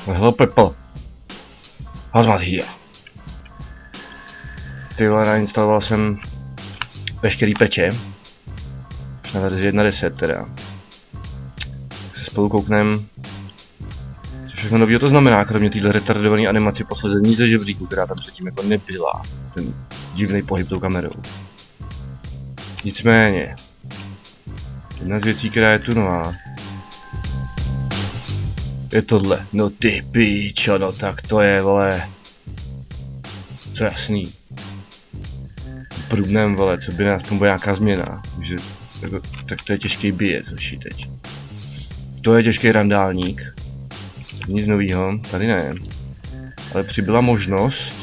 Hello people. Hazmat here. Ty vole, nainstaloval jsem veškerý peče. Už na verzi 1.10 teda. Tak se spolu kouknem. Co všechno novýho to znamená, kromě téhle retardované animaci posazení ze žebříku, která tam předtím jako nebyla. Ten divný pohyb tou kamerou. Nicméně. Jedna z věcí, která je tu nová. Je tohle. No ty pičo, no tak to je, vole. Co jasný. Průbnem, vole, co by aspoň byla nějaká změna. Takže, jako, tak to je těžký bije, což teď. To je těžký randálník. Nic novýho, tady ne. Ale přibyla možnost.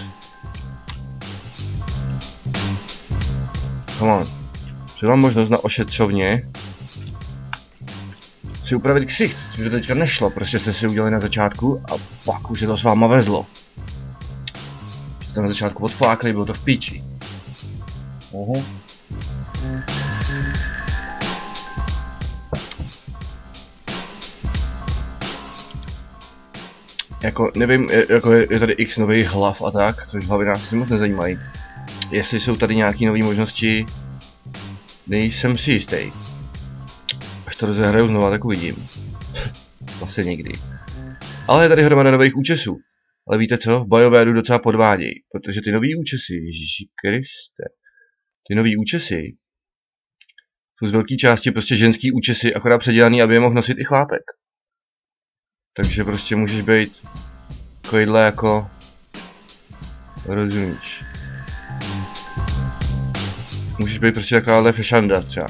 Come on. Přibyla možnost na ošetřovně si upravit ksicht, což to teďka nešlo, prostě jste si udělali na začátku a pak už se to s váma vezlo. Jste na začátku odflákli, bylo to v píči. Jako, nevím, jako je tady x nových hlav a tak, což hlavy nás si moc nezajímají. Jestli jsou tady nějaké nové možnosti, nejsem si jistý. Až to rozehraju znova, tak uvidím. Zase někdy. Ale je tady hromada nových účesů. Ale víte co? V BioWareu docela podvádějí, protože ty nový účesy, Ježíši Kriste, ty nový účesy jsou z velké části prostě ženský účesy, akorát předělaný, aby je mohl nosit i chlápek. Takže prostě můžeš být takovýhle jako... Rozumíš. Můžeš být prostě takováhle fešanda třeba.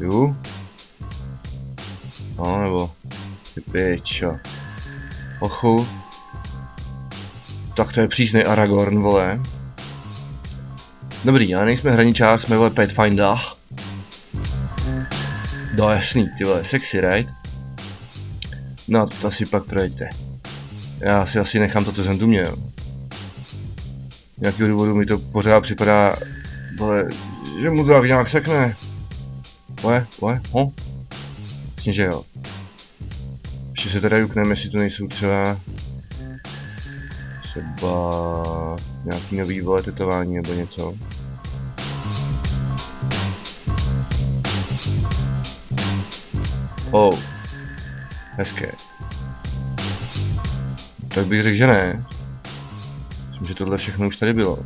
Jo? No nebo... Ty pičo. Ochu. Tak to je přísnej Aragorn, vole. Dobrý, ale nejsme hraničář, jsme vole Pathfinder. No jasný, ty vole, sexy, right? No, to si pak projďte. Já si asi nechám to, co jsem tu měl. Z nějakého důvodu mi to pořád připadá, vole, že mu to nějak sekne. Vole, Vlastně, že jo. Ještě se teda jukneme, jestli tu nejsou třeba nějaký nový, vole, tetování nebo něco. Oh. Hezké. Tak bych řekl, že ne. Myslím, že tohle všechno už tady bylo.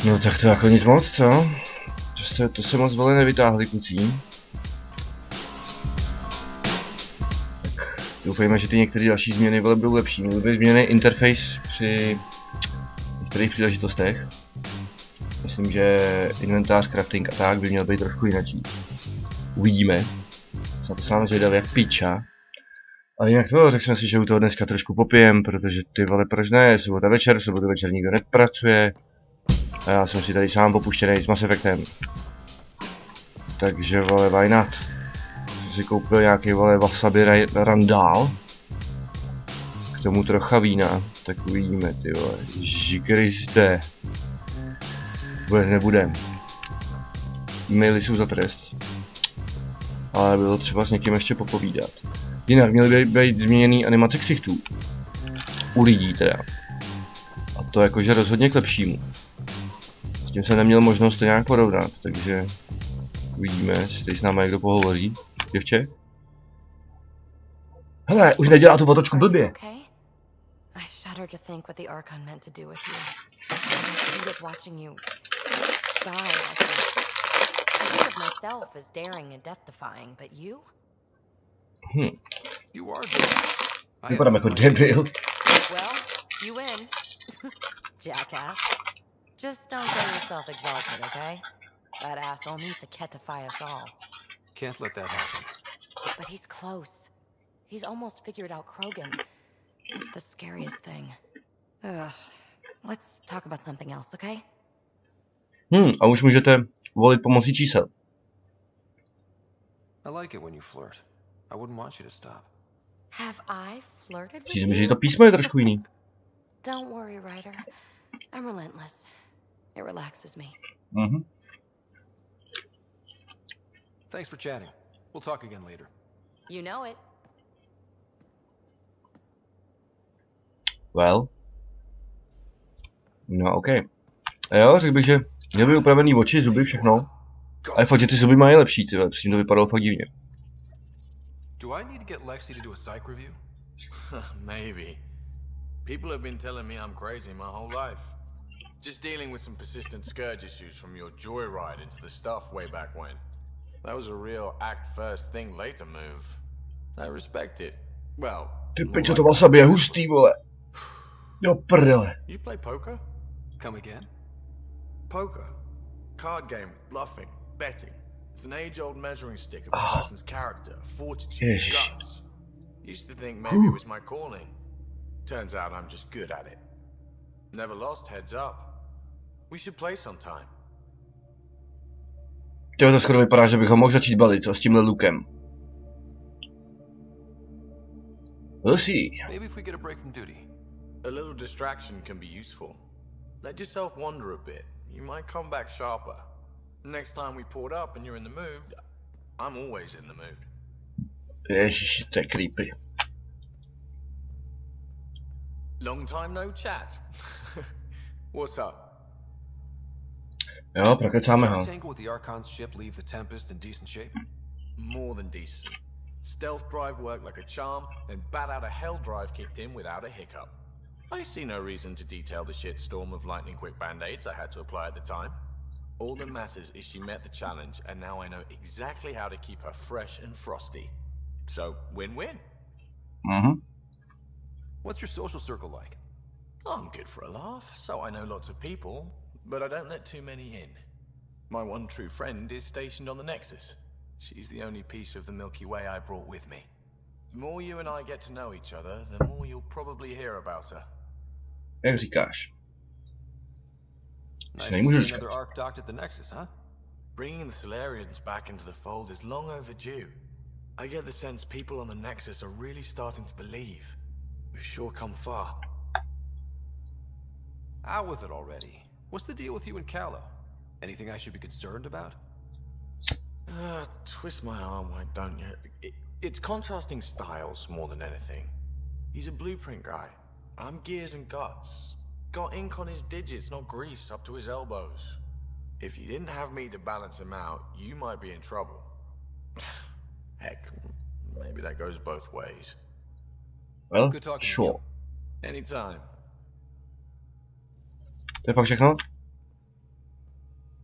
No tak to jako nic moc, co? To se moc, vole, nevytáhli, kucí. Tak doufejme, že ty některé další změny, vole, budou lepší. Měl by změněný interface při některých příležitostech. Myslím, že inventář, crafting a tak by měl být trošku jinačí. Uvidíme. Jsem na to sám zvědavý jak piča. Ale jinak to, řekl jsem si, že u toho dneska trošku popijem, protože ty vole, proč ne, sobota večer, v sobotu večer nikdo nepracuje. A já jsem si tady sám popuštěnej s Mass Effectem. Takže vole, why not? Jsem si koupil nějaký, vole, wasabi randál. K tomu trocha vína, tak uvidíme, ty vole. Žikriste. Vůbec nebudem. E-maily jsou za trest. Ale bylo třeba s někým ještě popovídat. Jinak měly být změněný animace ksichtů. U lidí teda. A to jakože rozhodně k lepšímu. S tím jsem neměl možnost to nějak porovnat, takže uvidíme, jestli tady s námi někdo pohovoří. Děvče? Hele, už nedělá tu otočku blbě. Vypadám jako debil. Well, you win. Jackass. Just don't get yourself exalted, okay? That asshole needs to catify us all. Can't let that happen. But he's close. He's almost figured out Krogan. It's the scariest thing. Ugh. Let's talk about something else, okay? A už můžete volit pomocí čísel. I like it when you flirt. I wouldn't want you to stop. Have I flirted with Přijde mi, you? že to písmo je trošku jiný. Don't worry, Ryder. I'm relentless. It relaxes me. Thanks for chatting. We'll talk again later. You know it. Well. No, OK. A jo, řekl bych, že měl by upravený oči, zuby, všechno. Ale fakt, že ty zuby mají lepší, ty, předtím to vypadalo fakt divně. Do I need to get Lexi to do a psych review? Maybe. People have been telling me I'm crazy my whole life. Just dealing with some persistent scourge issues from your joyride into the stuff way back when. That was a real act first thing later move. I respect it. Well, ty pičo, to wasabi je hustý, vole. Jo, prdele. You play poker? Come again? Poker. Card game, bluffing, betting. It's an age-old measuring stick of a person's character, fortitude, guts. Used to think maybe it was my calling. Turns out I'm just good at it. Never lost, heads up. We should play sometime. To skoro vypadá, že bych ho mohl začít balit, co s tímhle lukem. We'll see. Maybe if we get a break from duty. A little distraction can be useful. Let yourself wander a bit. You might come back sharper. Next time we port up and you're in the mood, I'm always in the mood. Ježiši, to je creepy. Long time no chat. What's up? Jo, prokecáme ho. Tangle with the Archon's ship leave the Tempest in decent shape? More than decent. Stealth drive worked like a charm, then bat out of hell drive kicked in without a hiccup. I see no reason to detail the shitstorm of lightning quick band-aids I had to apply at the time. All that matters is she met the challenge, and now I know exactly how to keep her fresh and frosty. So, win-win. Mhm. What's your social circle like? I'm good for a laugh, so I know lots of people, but I don't let too many in. My one true friend is stationed on the Nexus. She's the only piece of the Milky Way I brought with me. The more you and I get to know each other, the more you'll probably hear about her. Jak říkáš? Nice to see another Arc docked at the Nexus, huh? Bringing the Solarians back into the fold is long overdue. I get the sense people on the Nexus are really starting to believe. We've sure come far. Out with it already. What's the deal with you and Callow? Anything I should be concerned about? Twist my arm, why don't you? It's contrasting styles more than anything. He's a blueprint guy. I'm gears and guts. Got ink on his digits, not grease up to his elbows. If you didn't have me to balance him out, you might be in trouble. Heck, maybe that goes both ways. Well, good talking sure. Anytime. To je fakt všechno?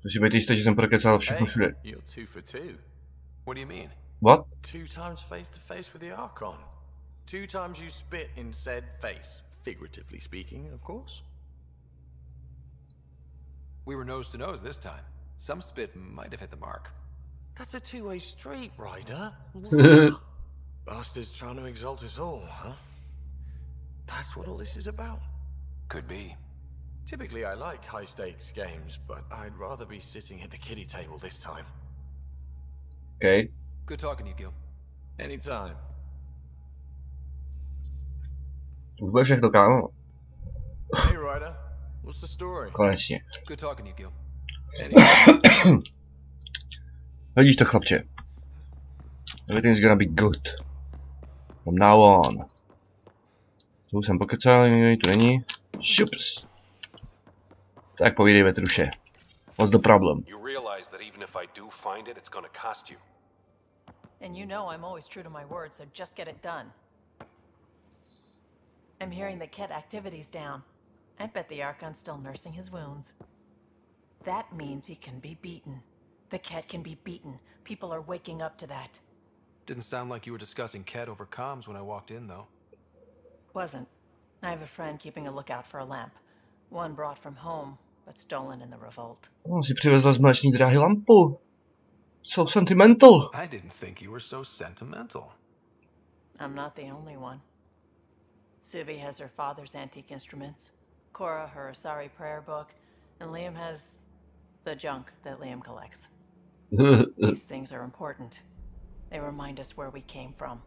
To si být jistý, že jsem prokecal všechno všude. You're 2 for 2. What do you mean? What? 2 times face to face with the Archon. 2 times you spit in said face, figuratively speaking, of course. We were nose to nose this time. Some spit might have hit the mark. That's a two-way street, Ryder. Bastards trying to exalt us all, huh? That's what all this is about. Could be. Typically I like high-stakes games, but I'd rather be sitting at the kiddie table this time. Okay. Good talking to you, Gil. Anytime. To bude všechno, kámo. Hey, Ryder. What's the story? Konečně. Good talking to you, Gil. Anytime. Vidíš to, chlapče. Everything's gonna be good. From now on. Tu jsem pokecal, tu není. Šups. Tak povídej, Vetruše. What's the problem? You realize that even if I do find it, it's gonna cost you. And you know I'm always true to my word, so just get it done. I'm hearing the Ket activity's down. I bet the Archon's still nursing his wounds. That means he can be beaten. The Ket can be beaten. People are waking up to that. Didn't sound like you were discussing Ket over comms when I walked in, though. Wasn't. I have a friend keeping a lookout for a lamp. One brought from home, but stolen in the revolt. On si přivezla z mléční dráhy lampu. So sentimental. I didn't think you were so sentimental. I'm not the only one. Suvi has her father's antique instruments, Cora her Asari prayer book, and Liam has the junk that Liam collects. These things are important. They remind us where we came from.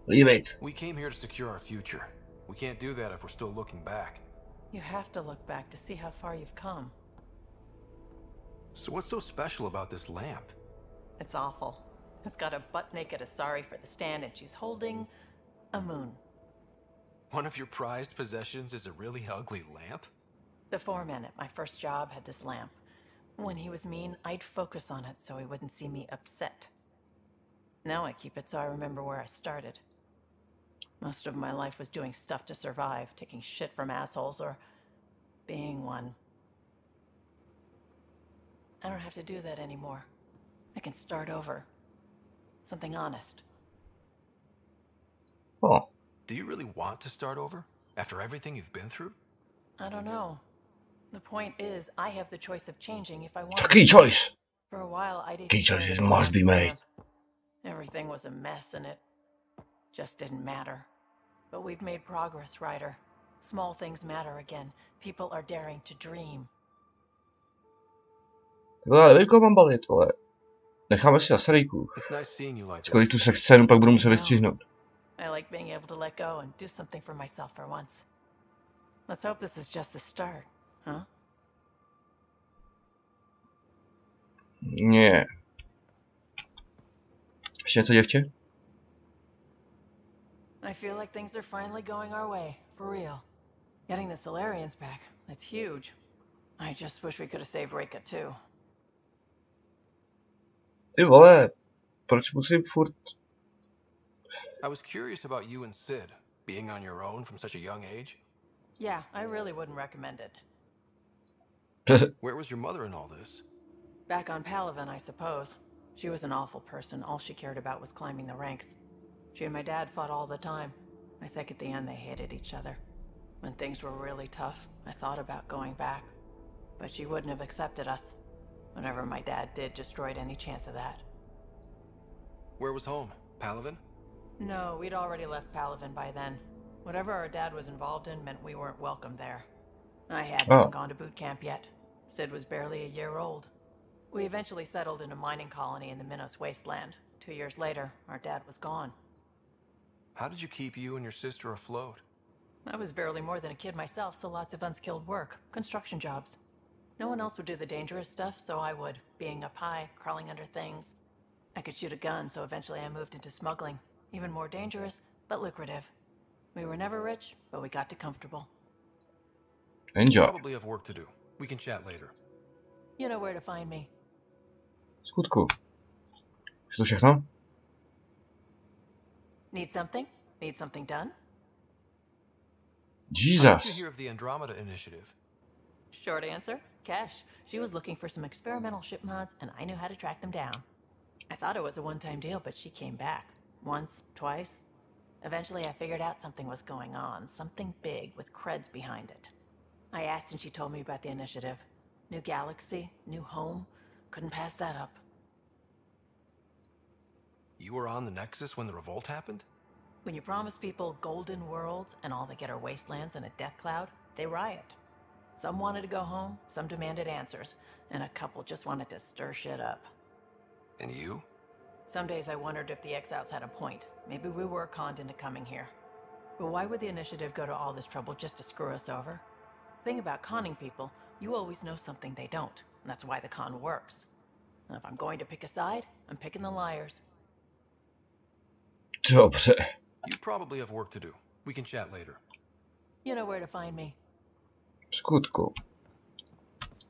Leave it. We came here to secure our future. We can't do that if we're still looking back. You have to look back to see how far you've come. So what's so special about this lamp? It's awful. It's got a butt-naked Asari for the stand, and she's holding a moon. One of your prized possessions is a really ugly lamp? The foreman at my first job had this lamp. When he was mean, I'd focus on it so he wouldn't see me upset. Now I keep it so I remember where I started. Most of my life was doing stuff to survive, taking shit from assholes or being one. I don't have to do that anymore. I can start over. Something honest. Oh. Do you really want to start over? After everything you've been through? I don't know. The point is, I have the choice of changing if I want. The key choice. For a while, I didn't. Key care choices that I must lost be the made. lamp. Everything was a mess and it just didn't matter. But we've made progress, Ryder. Small things matter again. People are daring to dream. Tohle nevíko mám balit, vole. Necháme si zase rejku. It's nice seeing you like Kolik this. tu sex scénu pak budu muset vystřihnout. I like being able to let go and do something for myself for once. Let's hope this is just the start, huh? Ne. Ještě něco, děvče? I feel like things are finally going our way, for real. Getting the Solarians back, that's huge. I just wish we could have saved Reka too. Ty vole, proč musím furt... I was curious about you and Sid, being on your own from such a young age. Yeah, I really wouldn't recommend it. Where was your mother in all this? Back on Palaven, I suppose. She was an awful person. All she cared about was climbing the ranks. She and my dad fought all the time. I think at the end they hated each other. When things were really tough, I thought about going back. But she wouldn't have accepted us. Whatever my dad did destroyed any chance of that. Where was home? Palaven? No, we'd already left Palaven by then. Whatever our dad was involved in meant we weren't welcome there. I hadn't even gone to boot camp yet. Sid was barely a year old. We eventually settled in a mining colony in the Minos wasteland. 2 years later, our dad was gone. How did you keep you and your sister afloat? I was barely more than a kid myself, so lots of unskilled work. Construction jobs. No one else would do the dangerous stuff, so I would. Being up high, crawling under things. I could shoot a gun, so eventually I moved into smuggling. Even more dangerous, but lucrative. We were never rich, but we got to comfortable. Enjoy. Probably have work to do. We can chat later. You know where to find me. Skutku. Je to všechno? Need something? Need something done? How did you Jesus. hear of the Andromeda initiative? Short answer, Kesh. She was looking for some experimental ship mods, and I knew how to track them down. I thought it was a one-time deal, but she came back. Once, twice. Eventually I figured out something was going on. Something big with creds behind it. I asked and she told me about the initiative. New galaxy, new home. Couldn't pass that up. You were on the Nexus when the revolt happened? When you promise people golden worlds and all they get are wastelands and a death cloud, they riot. Some wanted to go home, some demanded answers, and a couple just wanted to stir shit up. And you? Some days I wondered if the exiles had a point. Maybe we were conned into coming here. But why would the initiative go to all this trouble just to screw us over? Thing about conning people, you always know something they don't, and that's why the con works. And if I'm going to pick a side, I'm picking the liars. Dobře. You probably have work to do. We can chat later. You know where to find me. Skutku.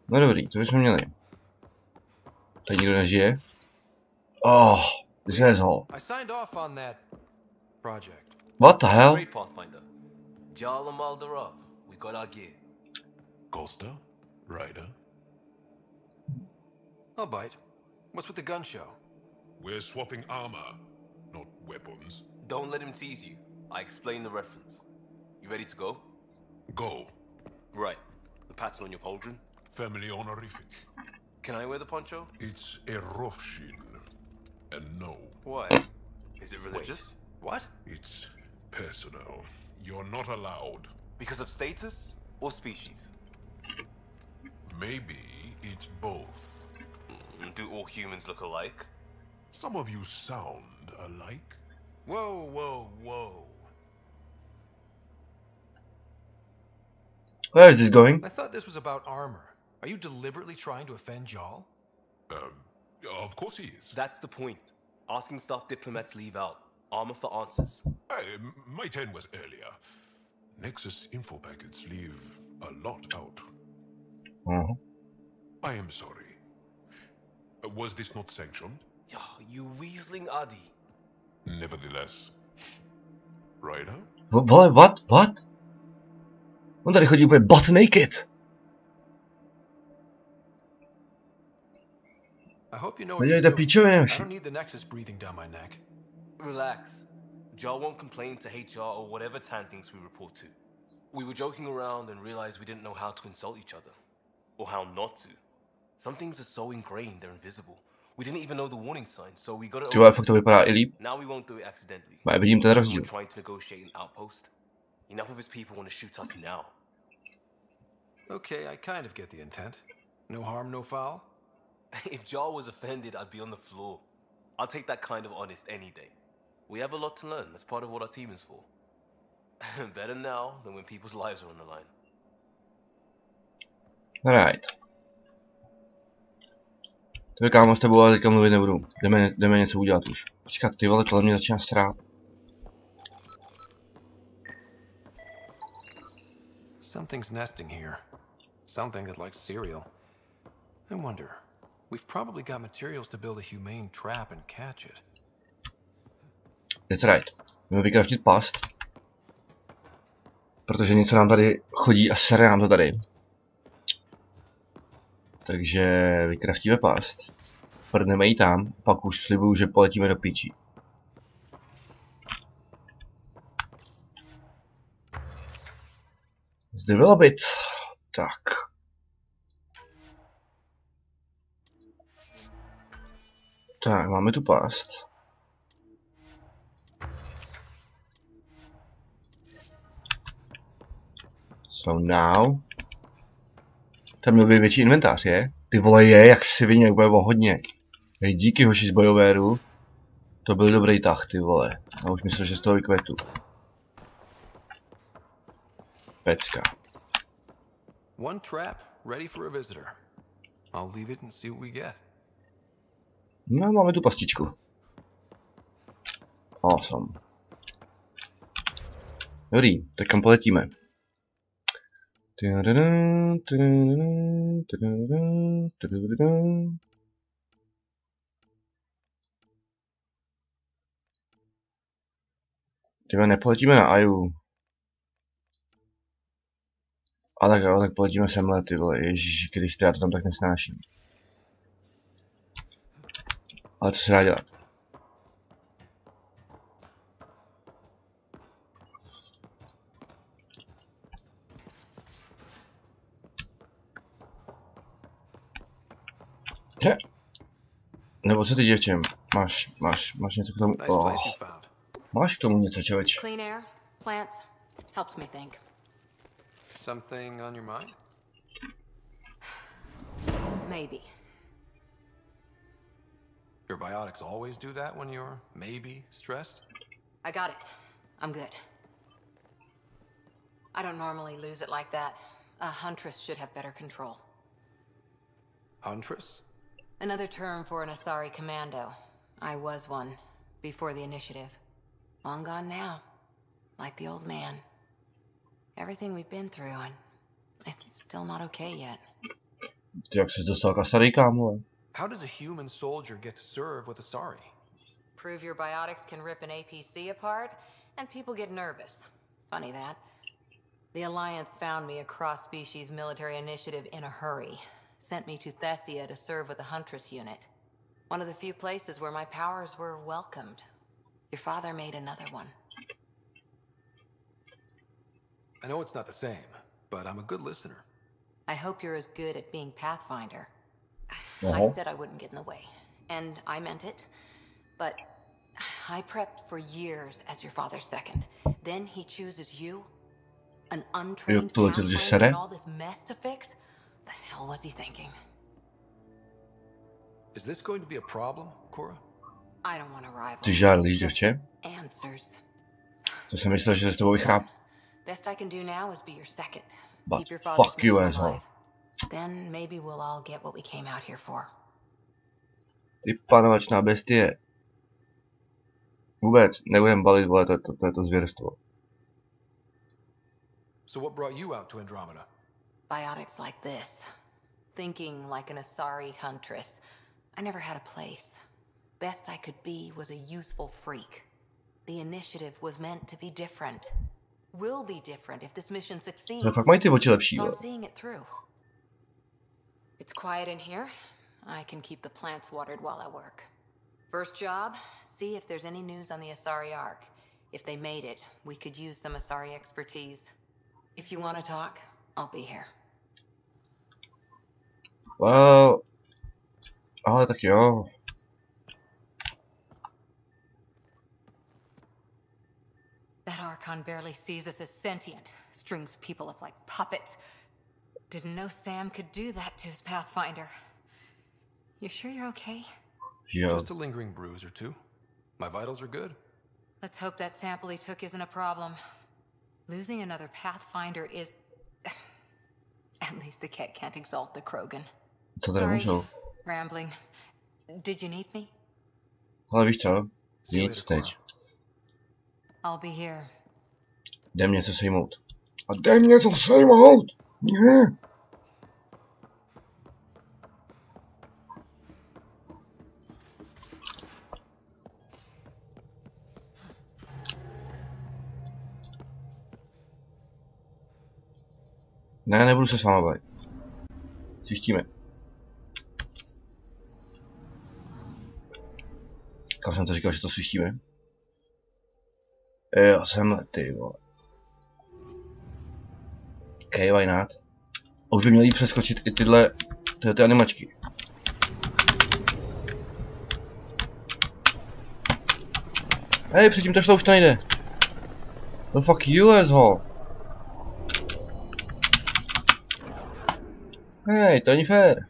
No dobrý, to bychom měli. Tady nikdo nežije. Oh, řezal. I signed off on that project. What the hell? Great Pathfinder. Jarl and Maldarov, we got our gear. Costa? Ryder? I'll bite. What's with the gun show? We're swapping armor, not weapons. Don't let him tease you. I explained the reference. You ready to go? Go. Right. The pattern on your pauldron? Family honorific. Can I wear the poncho? It's a Rofshin. And no, Why? Is it religious? What? it's personal. You're not allowed. Because of status or species? Maybe it's both. Do all humans look alike? Some of you sound alike. Whoa, whoa, whoa. Where is this going? I thought this was about armor. Are you deliberately trying to offend Jal? Of course he is. That's the point. Asking stuff diplomats leave out. Armor for answers. My turn was earlier. Nexus info packets leave a lot out. I am sorry. Was this not sanctioned? Yo, you weaseling Adi. Nevertheless. Ryder? What? On tady chodí úplně butt naked. I hope you know what you're doing. I don't need the Nexus breathing down my neck. Relax. Jar won't complain to HR or whatever Tan thinks we report to. We were joking around and realized we didn't know how to insult each other. Or how not to. Some things are so ingrained they're invisible. We didn't even know the warning signs, so we got it over. Fakt to vypadá i líp. Now we won't do it accidentally. Já vidím ten We're rozdíl. trying to negotiate an outpost. Enough of his people want to shoot us now. Okay, I kind of get the intent. No harm, no foul. If Jar was offended, I'd be on the floor. I'll take that kind of honest any day. We have a lot to learn. That's part of what our team is for. Better now than when people's lives are on the line. Right. To kámo, s tebou ale teďka mluvit nebudu. Jdeme něco udělat už. Počkat, ty vole, tohle mě začíná srát. Something's nesting here. Something that likes cereal. I wonder. We've probably got materials to build a humane trap and catch it. That's right. Jdeme vykraftit past. Protože něco nám tady chodí a sere nám to tady. Takže vykraftíme past. Prdneme ji tam, pak už slibuju, že poletíme do píčí. Zdevelopit. Tak. Tak, máme tu past. So now. Tam měl být větší inventář, je? Ty vole, je, jak si vyně, jak bude hodně. Hej, díky hoši z bojovéru. To byl dobrý tah, ty vole. Já už myslel, že z toho vykvetu. Pecka. One trap, ready for a visitor. I'll leave it and see what we get. No, máme tu pastičku. Awesome. Dobrý, tak kam poletíme? Tyhle nepoletíme na Aju. A tak jo, tak poletíme semhle, ty vole, ježiši, když já to tam tak nesnáším. Ale co se dá dělat? Že? Nebo co ty, děvčem? Máš něco k tomu? Oh. Máš k tomu něco, člověč? Clean air, plants, helps me think. Something on your mind? Maybe. Your biotics always do that when you're maybe stressed? I got it. I'm good. I don't normally lose it like that. A huntress should have better control. Huntress? Another term for an Asari commando. I was one, before the initiative. Long gone now. Like the old man. Everything we've been through, and it's still not okay yet. Jak jsi dostal k Asari, kámo? How does a human soldier get to serve with Asari? Prove your biotics can rip an APC apart, and people get nervous. Funny that. The Alliance found me a cross-species military initiative in a hurry. Sent me to Thessia to serve with the Huntress unit. One of the few places where my powers were welcomed. Your father made another one. I know it's not the same, but I'm a good listener. I hope you're as good at being Pathfinder. I said I wouldn't get in the way, and I meant it. But I prepped for years as your father's second. Then he chooses you, an untrained Pathfinder, and all this mess to fix? The hell was he thinking? Is this going to be a problem, Cora? I don't want to rival. Ty žádlíš, děvče? Answers. To jsem myslel, že se s tebou vychráp. Best I can do now is be your second. But keep your father's fuck you, mission asshole. alive. Then maybe we'll all get what we came out here for. Ty panovačná bestie. Vůbec, nebudem balit, vole, to je to zvěrstvo. So what brought you out to Andromeda? Biotics like this. Thinking like an Asari huntress. I never had a place. Best I could be was a useful freak. The initiative was meant to be different. Will be different if this mission succeeds. No fakt mají ty oči lepší, So jo. I'm seeing it through. It's quiet in here. I can keep the plants watered while I work. First job, see if there's any news on the Asari Ark. If they made it, we could use some Asari expertise. If you want to talk, I'll be here. Well, ale tak jo. That Archon barely sees us as sentient. Strings people up like puppets. Didn't know Sam could do that to his Pathfinder. You sure you're okay? Jo. Just a lingering bruise or two. My vitals are good. Let's hope that sample he took isn't a problem. Losing another Pathfinder is... At least the cat can't exalt the Krogan. Co tady můžou? Rambling. Did you need me? Ale víš co? See you Nic later, teď. I'll be here. Jdem něco sejmout. A jdem něco sejmout! Ne. Ne, nebudu se s váma bavit. Zjistíme. Kam jsem to říkal, že to svištíme? Jo, semhle, ty vole. OK, why not? Už by měli přeskočit i tyhle ty animačky. Hej, předtím to šlo, už to nejde. No fuck you, asshole. Hej, to není fér.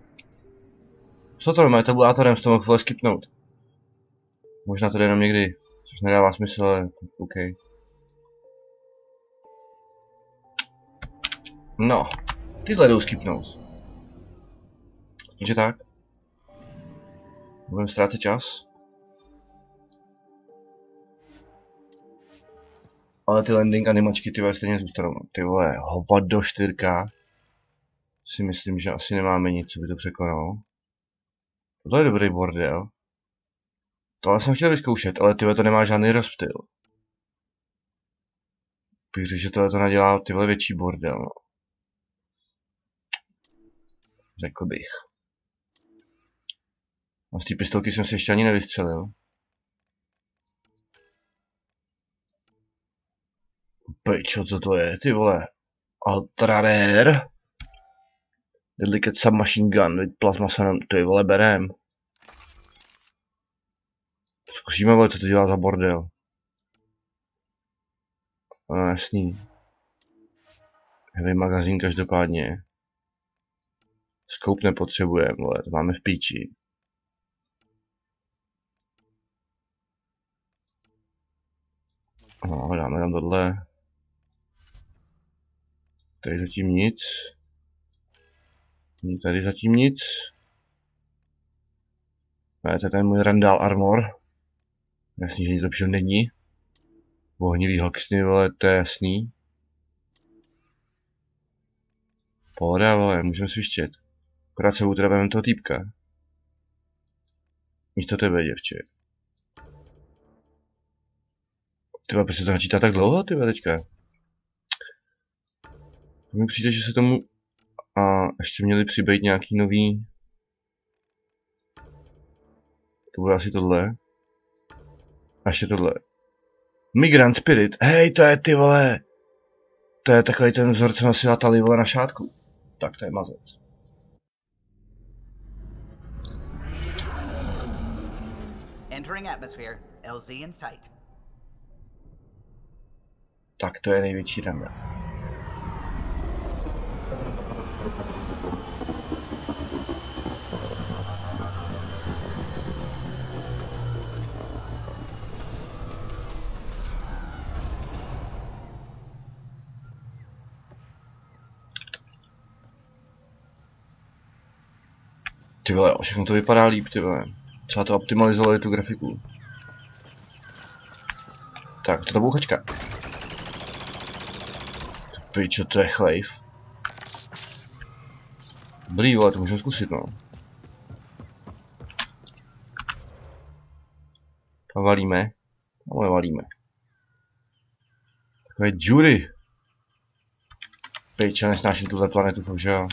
Co to máme tabulátorem, s toho mohl skipnout. Možná to jde jenom někdy, což nedává smysl, ale OK. No, tyhle jdou skipnout. Takže tak. Budeme ztrácet čas. Ale ty landing animačky ty stejně zůstanou. Ty vole, hovado 4K. Si myslím, že asi nemáme nic, co by to překonalo. Tohle je dobrý bordel. Tohle jsem chtěl vyzkoušet, ale tyhle to nemá žádný rozptyl. Bych řekl, že tohle to nadělá tyhle větší bordel. No. Řekl bych. A z té pistolky jsem si ještě ani nevystřelil. Pičo, co to je, ty vole? Ultra rare. Delicate submachine gun with plasma cannon, ty vole, berem. Zkusíme, vole, co to dělá za bordel. No, jasný. Heavy magazín každopádně. Scope nepotřebujeme, vole, to máme v píči. No, dáme tam tohle. Tady zatím nic. Tady zatím nic. Ne, to je ten můj Randall Armor. Jasný, že nic lepšího není. Ohnivý hoxny, vole, to je jasný. Pohoda, vole, můžeme svištět. Akorát sebou teda vezmeme toho týpka. Místo tebe, děvče. Tyba, proč se to načítá tak dlouho, tyba, teďka? To mi přijde, že se tomu... A ještě měli přibejt nějaký nový... To bude asi tohle. A ještě tohle. Migrant Spirit. Hej, to je, ty vole. To je takový ten vzor, co nosila ta vole na šátku. Tak to je mazec. Entering atmosphere. LZ in sight. Tak to je největší randa. Ty vole, všechno to vypadá líp, ty vole. Třeba to optimalizovali tu grafiku. Tak, co to bouchačka? Pičo, to je chlejv. Dobrý, vole, to můžeme zkusit, no. A valíme. No, nevalíme. Takové džury. Pičo, nesnáším tuhle planetu, fakt, že jo.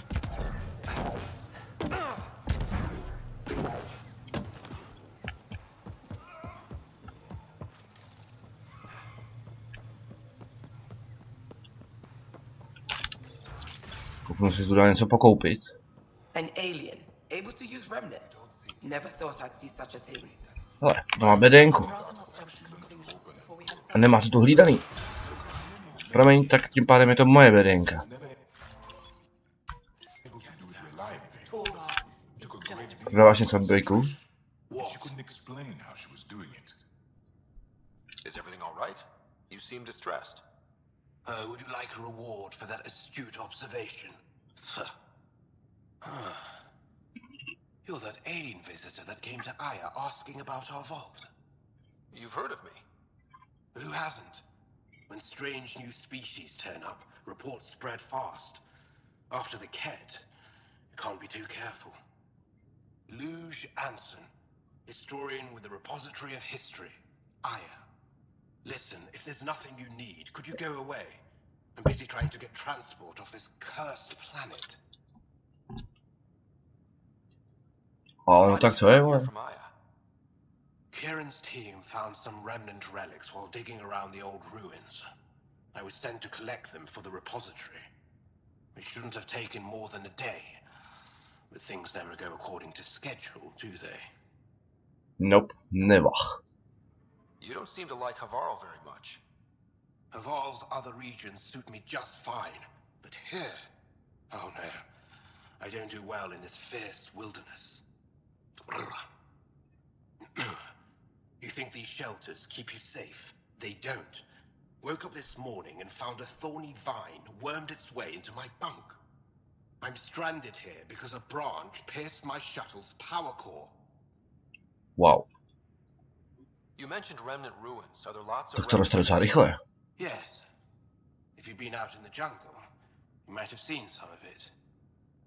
Kouknu si tu dá něco pokoupit. An alien, able to use remnant. Never thought I'd see such a thing. Hele, to má bedenku. A nemá to tu hlídaný. Promiň, tak tím pádem je to moje bedenka. Prodáváš něco od Bejku? Is everything all right? You seem distressed. Would you like a reward for that astute observation? You're that alien visitor that came to Aya asking about our vault. You've heard of me. Who hasn't? When strange new species turn up, reports spread fast. After the Ked, you can't be too careful. Luge Anson, historian with the Repository of History, Aya. Listen, if there's nothing you need, could you go away? I'm busy trying to get transport off this cursed planet. Ale no tak co je, vole? Kieran's team found some remnant relics while digging around the old ruins. I was sent to collect them for the repository. It shouldn't have taken more than a day. But things never go according to schedule, do they? Nope, never. You don't seem to like Havarl very much. Havarl's other regions suit me just fine. But here... oh no. I don't do well in this fierce wilderness. You think these shelters keep you safe? They don't. Woke up this morning and found a thorny vine wormed its way into my bunk. I'm stranded here because a branch pierced my shuttle's power core. Wow. You mentioned remnant ruins. Are there lots of Tak to roste docela rychle. Yes. If you've been out in the jungle, you might have seen some of it.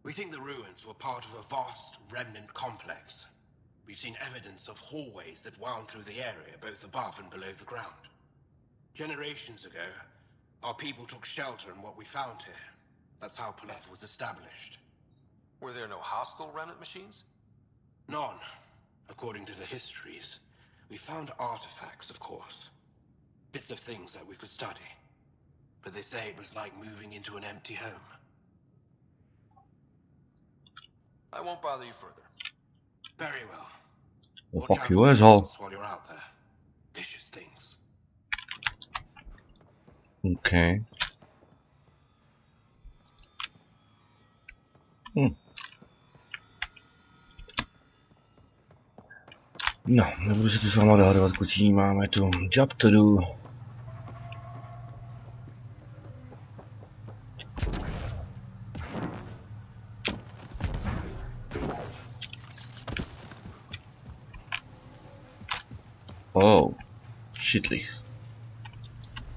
We think the ruins were part of a vast remnant complex. We've seen evidence of hallways that wound through the area, both above and below the ground. Generations ago, our people took shelter in what we found here. That's how Paleth was established. Were there no hostile remnant machines? None, according to the histories. We found artifacts, of course. Bits of things that we could study. But they say it was like moving into an empty home. I won't bother you further. Very well. Well, Watch fuck out you for as all. while you're out there. Vicious things. Okay. No, nebudu se tu s váma dohadovat, kucí, máme tu job to do. Oh, shitlich.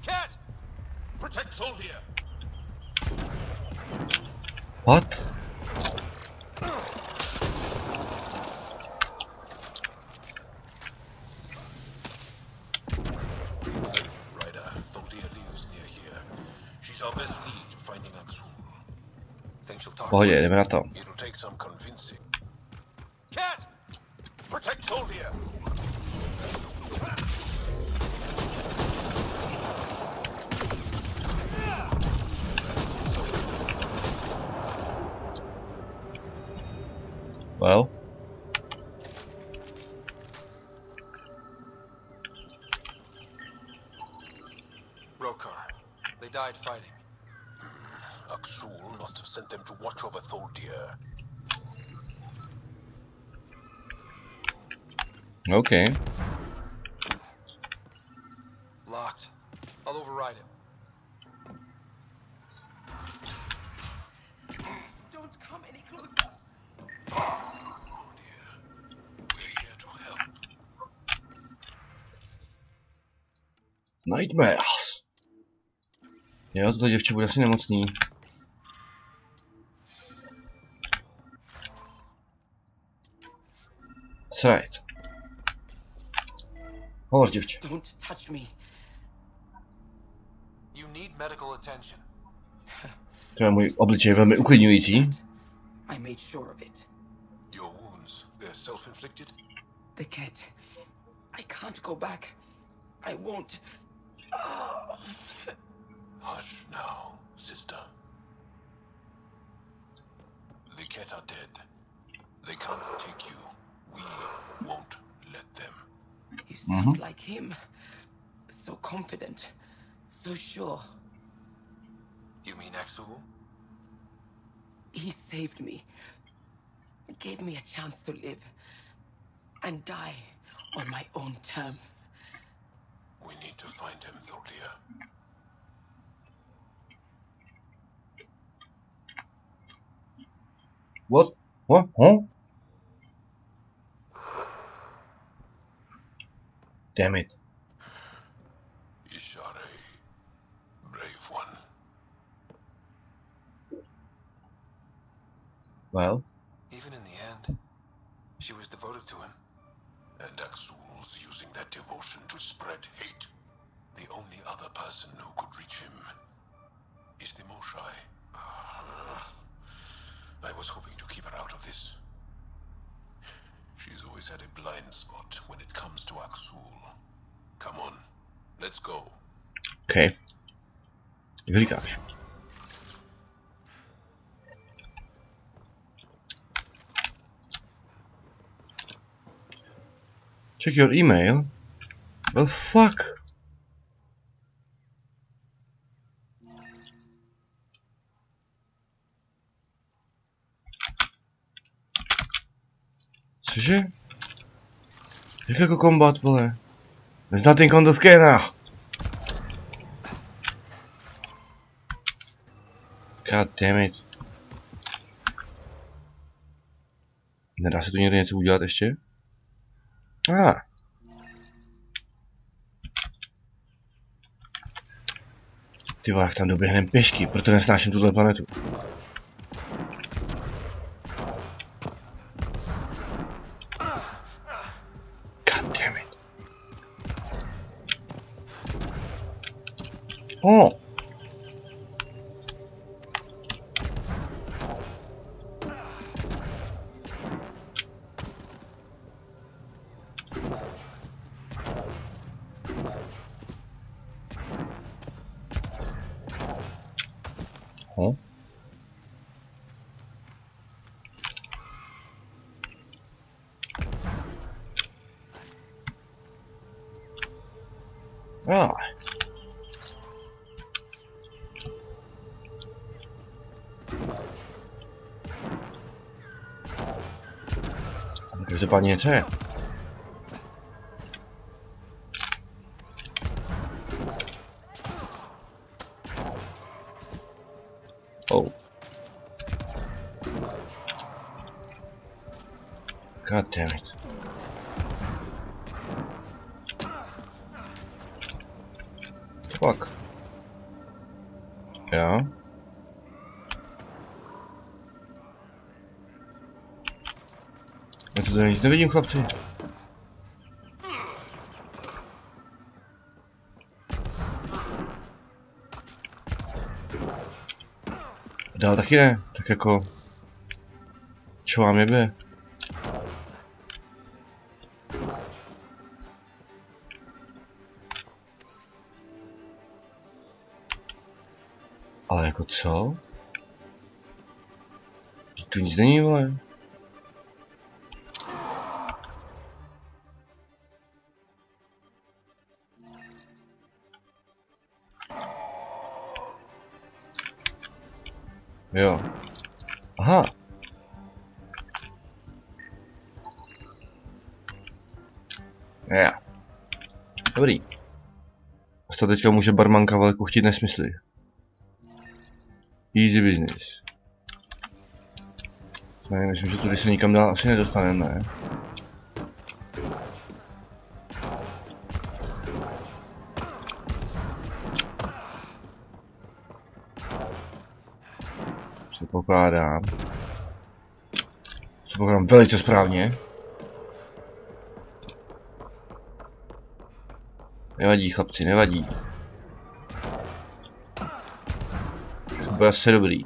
Cat! Protect Soldier! What? Pohodě, jdeme na to. Cat! Protect Soldier! Well. Rokar. They died fighting. Aksul must have sent them to watch over Tholdir. Okay. Locked. I'll override it. Don't come any closer. Oh dear. We're here to help. Nightmares. Jo, toto děvče bude asi nemocný. That's right. Hovor, děvče. Don't touch me. You need medical attention. To je můj obličej velmi uklidňující. I made sure of it. Your wounds, they're self-inflicted? The cat. I can't go back. I won't. Oh. Hush now, sister. The cat are dead. They can't take you. We won't let them. You sound like him. So confident. So sure. You mean Axel? He saved me. Gave me a chance to live. And die on my own terms. We need to find him, Thalia. What? What? Huh? Damn it. Ishare, brave one. Well? Even in the end, she was devoted to him. And Axel's using that devotion to spread hate. The only other person who could reach him is the Moshai. I was hoping to keep her out of this. She's always had a blind spot when it comes to Axel. Come on, let's go. Okay. Jak říkáš. Check your email. Well, fuck. Cože? Jak jako kombat, vole? There's nothing on the scanner. God damn it. Nedá se tu někde něco udělat ještě? Ty vole, jak tam doběhnem pěšky, proto nesnáším tuhle planetu. God damn it. Oh. Oh. Ah. Každopádně něco je. Oh. God damn it. Fuck. Jo. Já tu nic nevidím, chlapci. Dál taky ne, tak jako... Čo vám jebe? Ale jako co? Tu nic není, vole. Jo. Aha. Jo. Dobrý. A teďka může barmanka velkou chtít nesmysly. Easy business. Ne, myslím, že tudy se nikam dál asi nedostaneme, ne? Předpokládám. Předpokládám velice správně. Nevadí, chlapci, nevadí. To bude asi dobrý.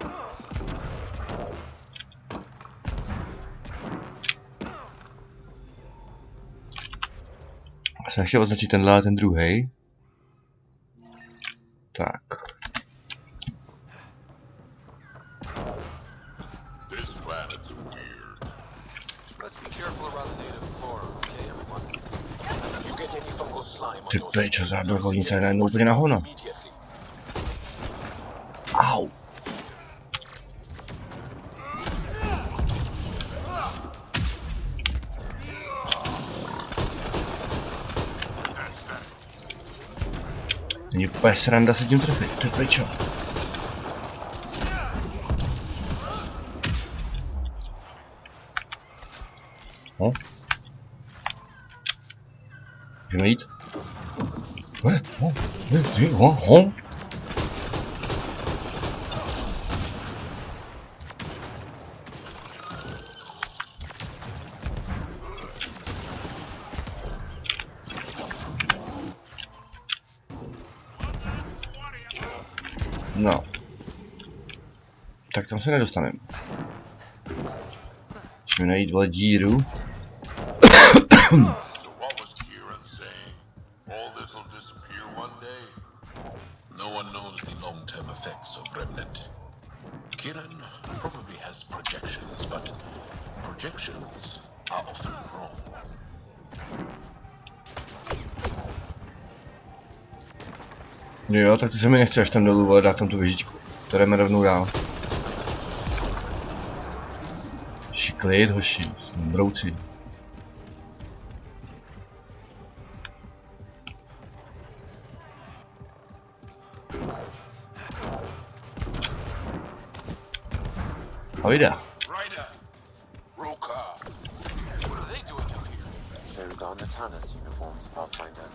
Se ještě označit tenhle a ten druhý. Tak. Ty pečo, zábrokovnice je najednou úplně na hovno. Au. Není úplně sranda se tím trefit, ty pečo. No. Můžeme jít? No. Tak tam se nedostaneme. Musíme najít vole díru. Jo, tak to se mi nechce až tam dolů, ale dát tam tu věžičku. To jdeme rovnou dál. Klid, hoši, brouci. Havida. There's on the Tanis uniforms, Pathfinder.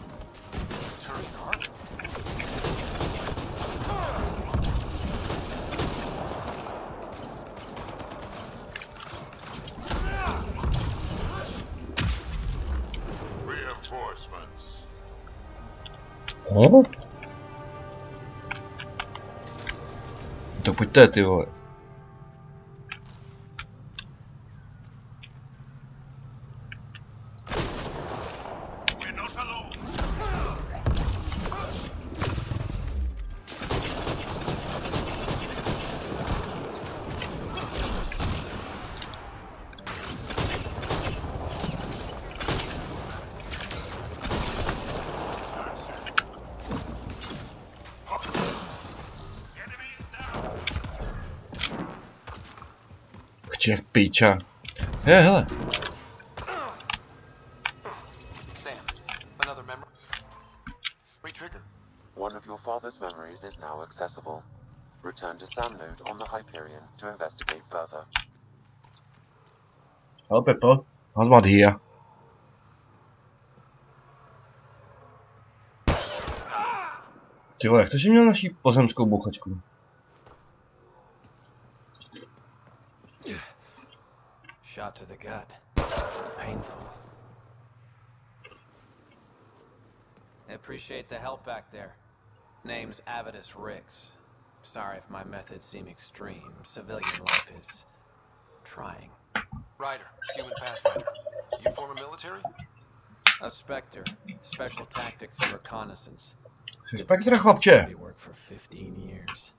Turian armor. Oh? To pojďte, ty vole. Jak píča. Hele. Sam, another memory. Re-trigger. One of your father's memories is now accessible. Return to Sam node on the Hyperion to investigate further. Hello, people. Hazmat here. Ty vole, jak to, že měl naší pozemskou bouchačku? Shot to the gut. Painful. I appreciate the help back there. Name's Avidus Rix. Sorry if my methods seem extreme. Civilian life is trying. Ryder, human pathfinder. You former military? A Spectre. Special tactics and reconnaissance. Spectre, chlapče. Work for 15 years.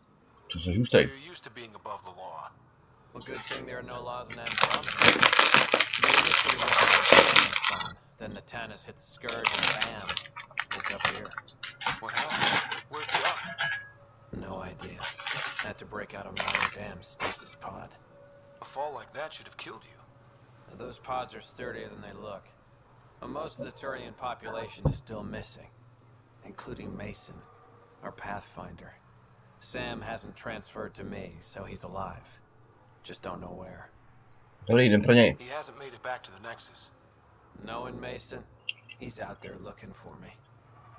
To se hustej. So you're used to being above the law. Well, good thing there are no laws in Andromeda. The initially was then the Tanis hit the Scourge and bam, woke up here. What happened? Where's the Ark? No idea. Had to break out of my own damn stasis pod. A fall like that should have killed you. Those pods are sturdier than they look. But most of the Turian population is still missing, including Mason, our Pathfinder. Sam hasn't transferred to me, so he's alive. Just don't know where. He hasn't made it back to the Nexus. Knowing Mason, he's out there looking for me.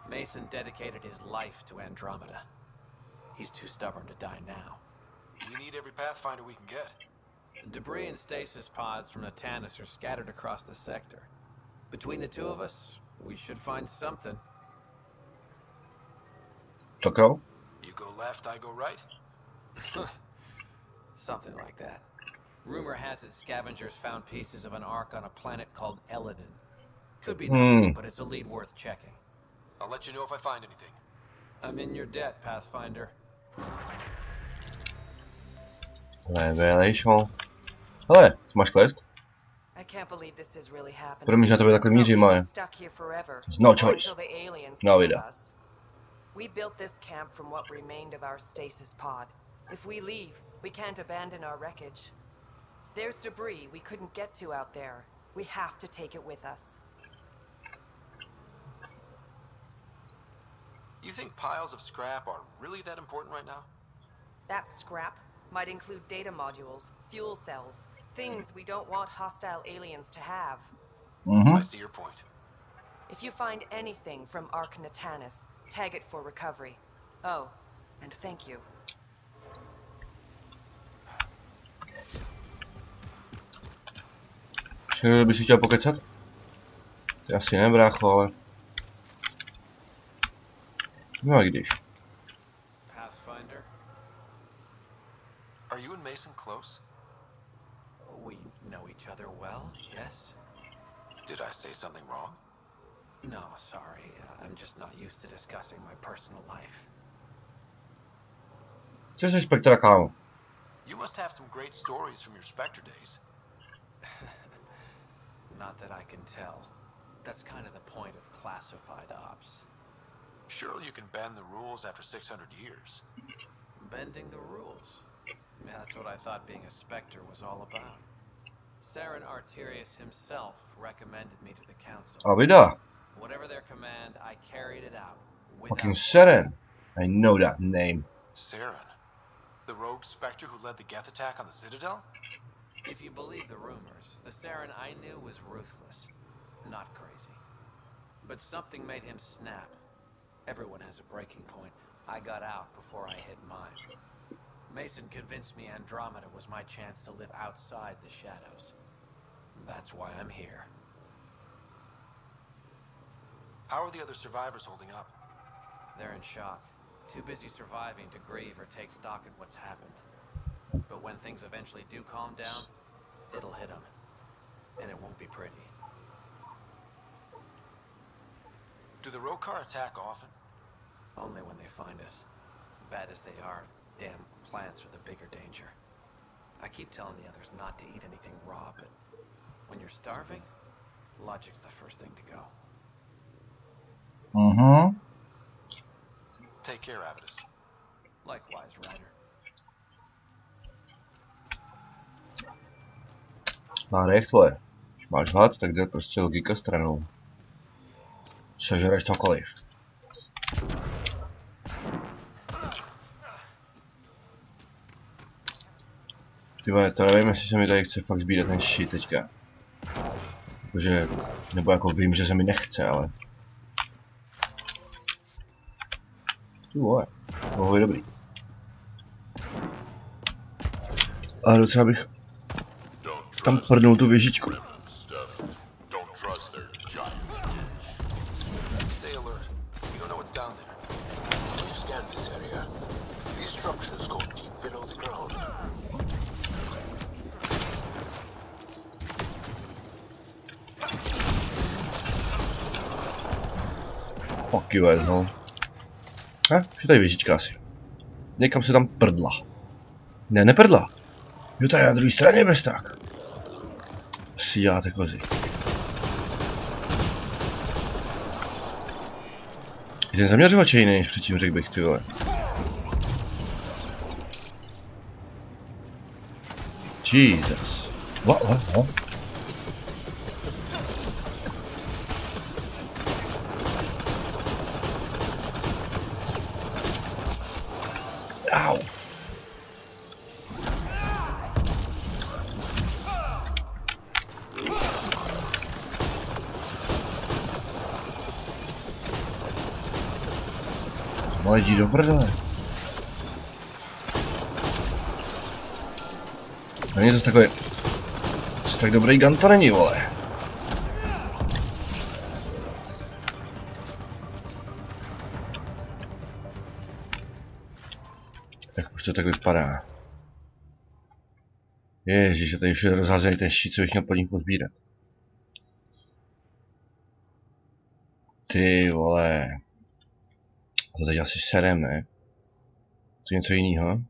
Mason dedicated his life to Andromeda. He's too stubborn to die now. We need every pathfinder we can get. Debris and stasis pods from the Tannis are scattered across the sector. Between the two of us, we should find something. Doktor? You go left, I go right? Something like that. Rumor has it scavengers found pieces of an ark on a planet called Eladin. Could be nothing, but it's a lead worth checking. I'll let you know if I find anything. I'm in your debt, Pathfinder. Revelation. Hele, máš quest? I can't believe this is really happening. Promiň, že na tebe takhle mířím, ale... Stuck here forever. There's no choice. Until the aliens No killed idea. us. We built this camp from what remained of our stasis pod. If we leave, we can't abandon our wreckage. There's debris we couldn't get to out there. We have to take it with us. You think piles of scrap are really that important right now? That scrap might include data modules, fuel cells, things we don't want hostile aliens to have. I see your point. If you find anything from Ark Natanis, tag it for recovery. Oh, and thank you. Všechno bys si chtěl pokecat? Ty asi ne, brácho, ale... No a když. Pathfinder? Are you and Mason close? We know each other well, yes? Did I say something wrong? No, sorry. I'm just not used to discussing my personal life. Co jsi Spektra, kámo? You must have some great stories from your Spectre days. Not that I can tell. That's kind of the point of classified ops. Surely you can bend the rules after 600 years. Bending the rules? Yeah, that's what I thought being a Spectre was all about. Saren Arterius himself recommended me to the council. A vida. Whatever their command, I carried it out. Fucking Saren. I know that name. Saren? The rogue Spectre who led the Geth attack on the Citadel? If you believe the rumors, the Saren I knew was ruthless, not crazy. But something made him snap. Everyone has a breaking point. I got out before I hit mine. Mason convinced me Andromeda was my chance to live outside the shadows. That's why I'm here. How are the other survivors holding up? They're in shock. Too busy surviving to grieve or take stock in what's happened. But when things eventually do calm down, it'll hit them. And it won't be pretty. Do the Rokar attack often? Only when they find us. Bad as they are, damn plants are the bigger danger. I keep telling the others not to eat anything raw, but when you're starving, logic's the first thing to go. Take care, Avidus. Likewise, Ryder. Nádech tvoje. Máš hlad, tak jde prostě logika stranou. Sežereš cokoliv. Tyhle, to nevím, jestli se mi tady chce fakt sbírat ten shit teďka. Protože, nebo jako vím, že se mi nechce, ale... Ty vole, tohle je dobrý. Ale docela bych tam prdnul tu věžičku. Fuck you, no. Je tady věžička asi. Někam se tam prdla. Ne, neprdla. Jo, tady na druhé straně bez tak. Si děláte kozy. Ten zaměřovač je jiný než předtím, řekl bych, ty vole. Jesus. What? Au. Ale jdi do prdele. Není to takový... tak dobrý gun to není, vole. Tak už to tak vypadá. Ježiš, tady všude rozházený ten štít, co bych měl pod ním pozbírat. Ty vole. To teď asi serem, ne? To je něco jiného?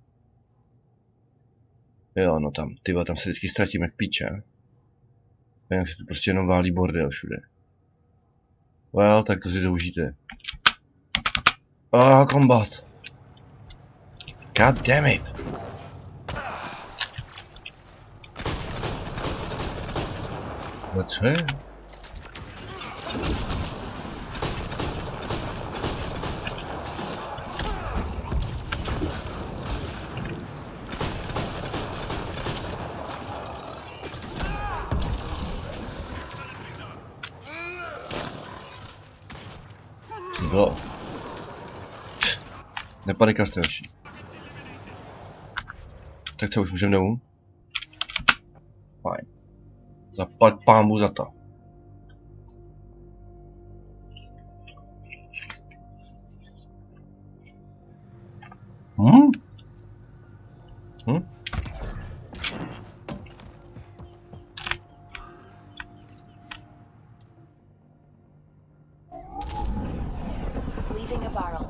Jo, no tam, ty vole, tam se vždycky ztratím jak píče. Jinak se tu prostě jenom válí bordel všude. Well, tak to si to užijte. Combat. God damn it. Co je? Co? Nepanika straší. Tak co, už můžeme domů? Fajn. Zaplať pámu za to. Leaving a Varl.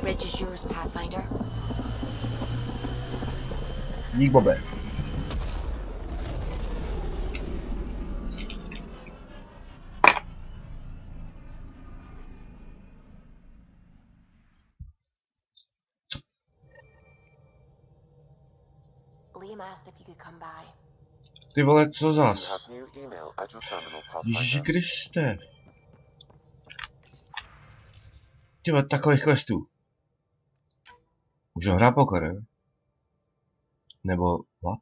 Bridge is yours, Pathfinder. Dík, Bobe. Liam asked if you could come by. Ty vole, co zas? Ježiši Kriste. Ty vole, takových questů. Můžu hrát poker, jo? Nebo what?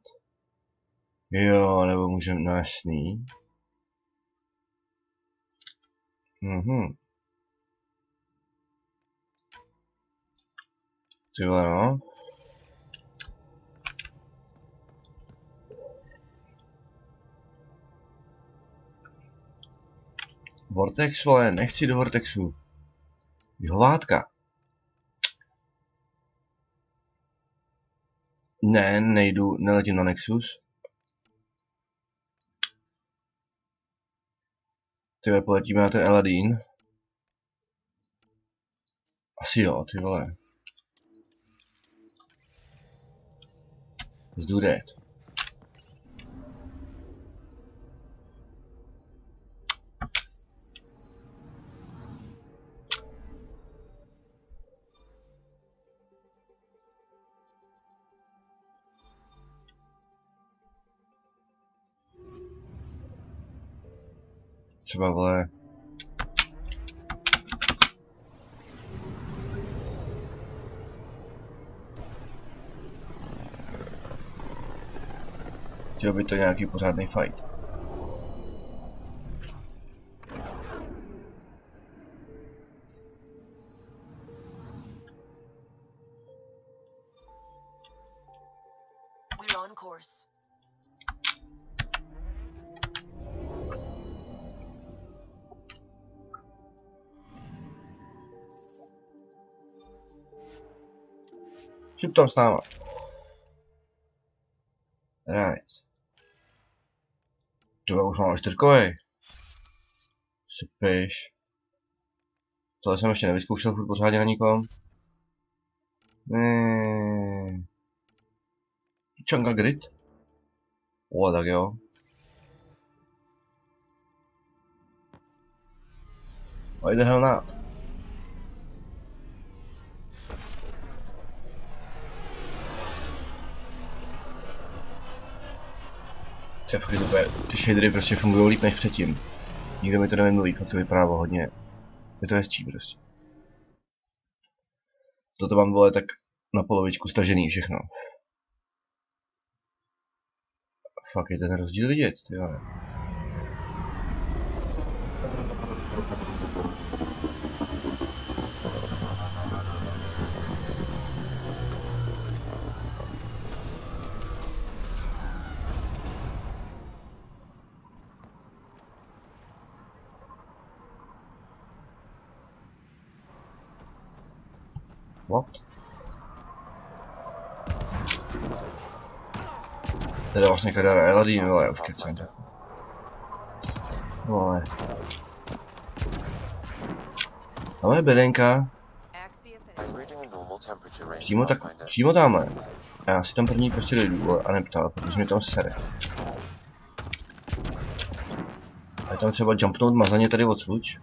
Jo, nebo můžeme, no jasný. Ty vole, no. Vortex, vole, nechci do Vortexu. Vyhovátka. Ne, nejdu, neletím na Nexus. Tyhle, poletíme na ten Eladín. Asi jo, ty vole. Let's do that. Třeba, vole. Chtěl by to nějaký pořádný fight. We're on course. Šup tam s náma. Right. To už mám čtyřkovej. Supiš. Tohle jsem ještě nevyzkoušel furt pořádně na nikom. Chunga grid? Tak jo. Why the hell not? Ty shadery prostě fungují líp než předtím. Nikdo mi to nevymluví, fakt to vypadá hodně. Je to hezčí prostě. Toto mám, vole, tak na polovičku stažený všechno. Fakt je ten rozdíl vidět, ty vole. What? To je vlastně kadara Eladín, vole, už kecem. Vole. Tam je bedenka. Přímo tamhle. A já si tam první prostě dojdu a neptal, protože mě tam sere. A je tam třeba jumpnout mazaně tady odsluč.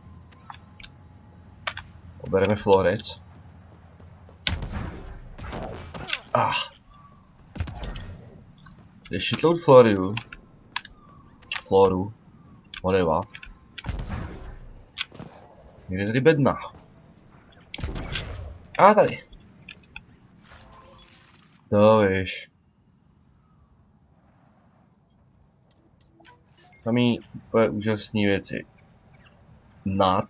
Obereme florec. Je shitload floru. Whatever. Někde tady bedna. A tady. To víš. Tam jí úplně úžasné věci. Nad.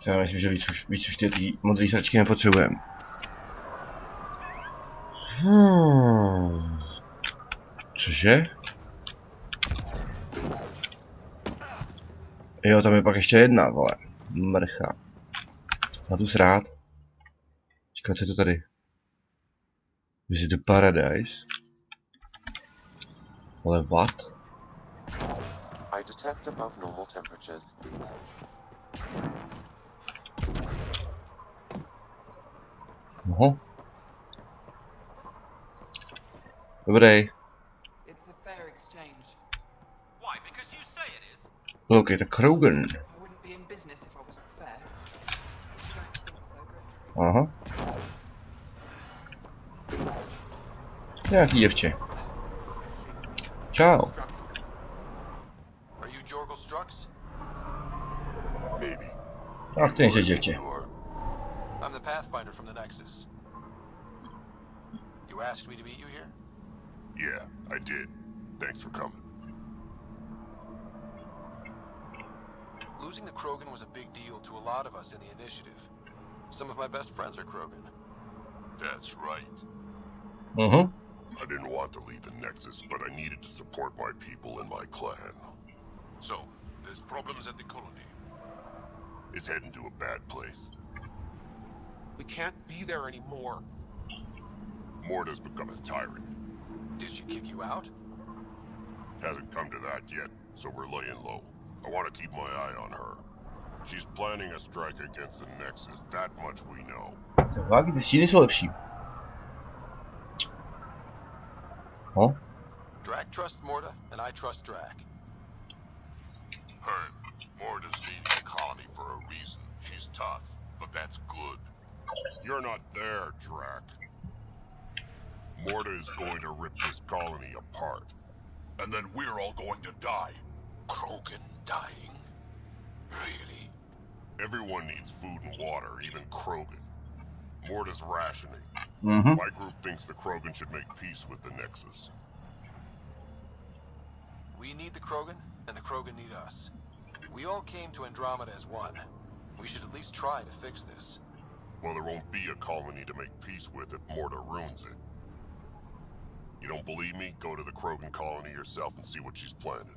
Já myslím, že víc už ty modré sračky nepotřebujeme. Cože? Jo, tam je pak ještě jedna, vole. Mrcha. Na tu srát. Čekat, co je to tady? Visit the paradise. Ale what? I detect above normal temperatures. Aha. Dobrý. Look at the Krogan. Aha. Nějaký děvče. Čau. Ach, ty nejsi děvče. I'm the Pathfinder from the Nexus. You asked me to meet you here? Yeah, I did. Thanks for coming. Losing the Krogan was a big deal to a lot of us in the initiative. Some of my best friends are Krogan. That's right. Mm-hmm. I didn't want to leave the Nexus, but I needed to support my people and my clan. So, there's problems at the colony. It's heading to a bad place. We can't be there anymore. Morta's become a tyrant. Did she kick you out? Hasn't come to that yet, so we're laying low. I want to keep my eye on her. She's planning a strike against the Nexus, that much we know. Vágy, ty stíny jsou lepší. Huh? Drac trusts Morta, and I trust Drac. Hearn, Morta's leading the colony for a reason. She's tough, but that's good. You're not there, Drac. Morta is going to rip this colony apart. And then we're all going to die. Krogan dying? Really? Everyone needs food and water, even Krogan. Morta's rationing. Mm-hmm. My group thinks the Krogan should make peace with the Nexus. We need the Krogan, and the Krogan need us. We all came to Andromeda as one. We should at least try to fix this. Well, there won't be a colony to make peace with if Morta ruins it. You don't believe me? Go to the Krogan colony yourself and see what she's planning.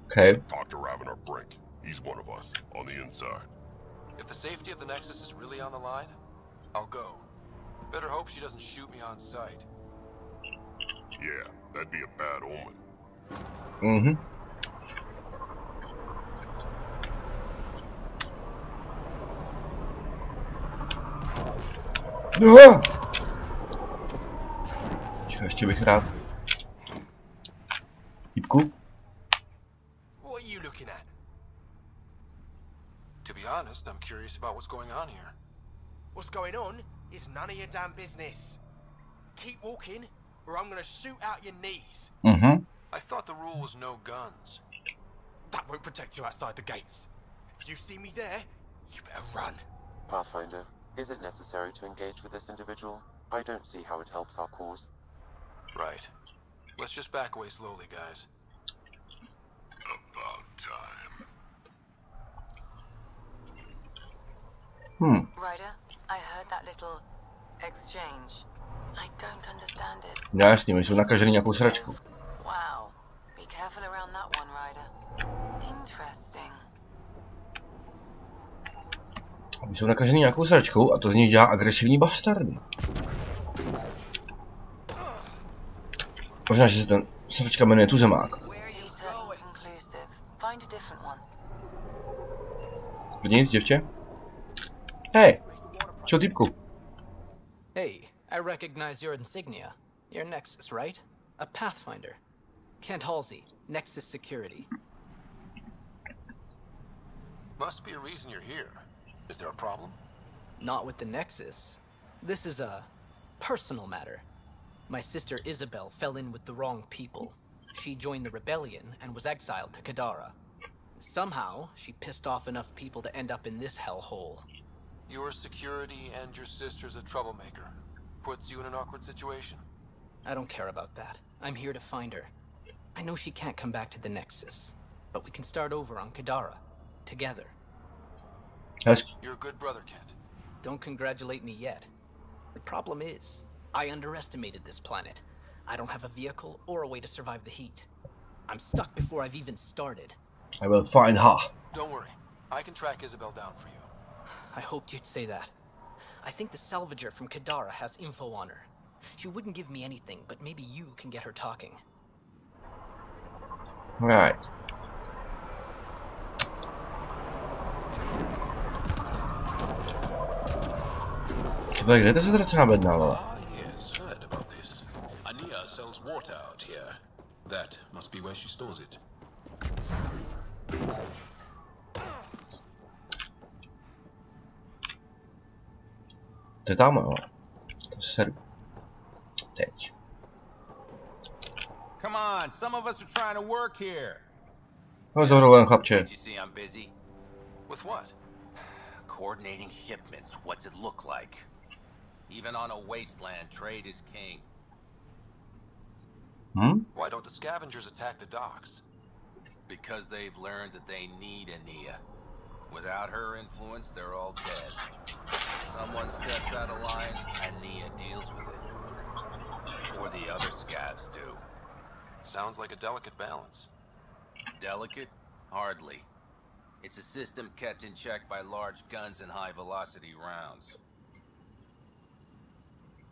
Okay. Talk to Ravenar Brink. He's one of us, on the inside. If the safety of the Nexus is really on the line, I'll go. Better hope she doesn't shoot me on sight. Yeah, that'd be a bad omen. Mm-hmm. No! Čekaj, ještě bych rád. Týpku? What are you looking at? To be honest, I'm curious about what's going on here. What's going on is none of your damn business. Keep walking, or I'm gonna shoot out your knees. Mm-hmm. I thought the rule was no guns. That won't protect you outside the gates. If you see me there, you better run. Pathfinder, is it necessary to engage with this individual? I don't see how it helps our cause. Right. Let's just back away slowly, guys. About time. Ryder, I heard that little exchange. I don't understand it. Jasně, my jsou nakažený nějakou sračkou. Wow. Be Be careful around that one, Ryder. Interesting. Oni jsou nakažený nějakou sračkou a to z nich dělá agresivní bastardy. Možná, že se ten sračka jmenuje Tuzemák. Nic, děvče? Hej, čo typku? Hey, I recognize your insignia. You're Nexus, right? A Pathfinder. Kent Halsey, Nexus Security. Must be a reason you're here. Is there a problem? Not with the Nexus. This is a personal matter. My sister Isabel fell in with the wrong people. She joined the rebellion and was exiled to Kadara. Somehow, she pissed off enough people to end up in this hellhole. Your security and your sister's a troublemaker. Puts you in an awkward situation. I don't care about that. I'm here to find her. I know she can't come back to the Nexus, but we can start over on Kadara, together. You're a good brother, Kent. Don't congratulate me yet. The problem is, I underestimated this planet. I don't have a vehicle or a way to survive the heat. I'm stuck before I've even started. I will find her. Don't worry. I can track Isabel down for you. I hoped you'd say that. I think the salvager from Kadara has info on her. She wouldn't give me anything, but maybe you can get her talking. Right. Kde to se ztracená bedna, vole? Yes, heard about this. Ania sells water out here. That must be where she stores it. To je tam, vole. To seru. Teď. Come on, some of us are trying to work here. No, zavřel chlapče. Can't you see I'm busy? With what? Coordinating shipments. What's it look like? Even on a wasteland, trade is king. Why don't the scavengers attack the docks? Because they've learned that they need Ania. Without her influence, they're all dead. Someone steps out of line, Ania deals with it. Or the other scavs do. Sounds like a delicate balance. Delicate? Hardly. It's a system kept in check by large guns and high-velocity rounds.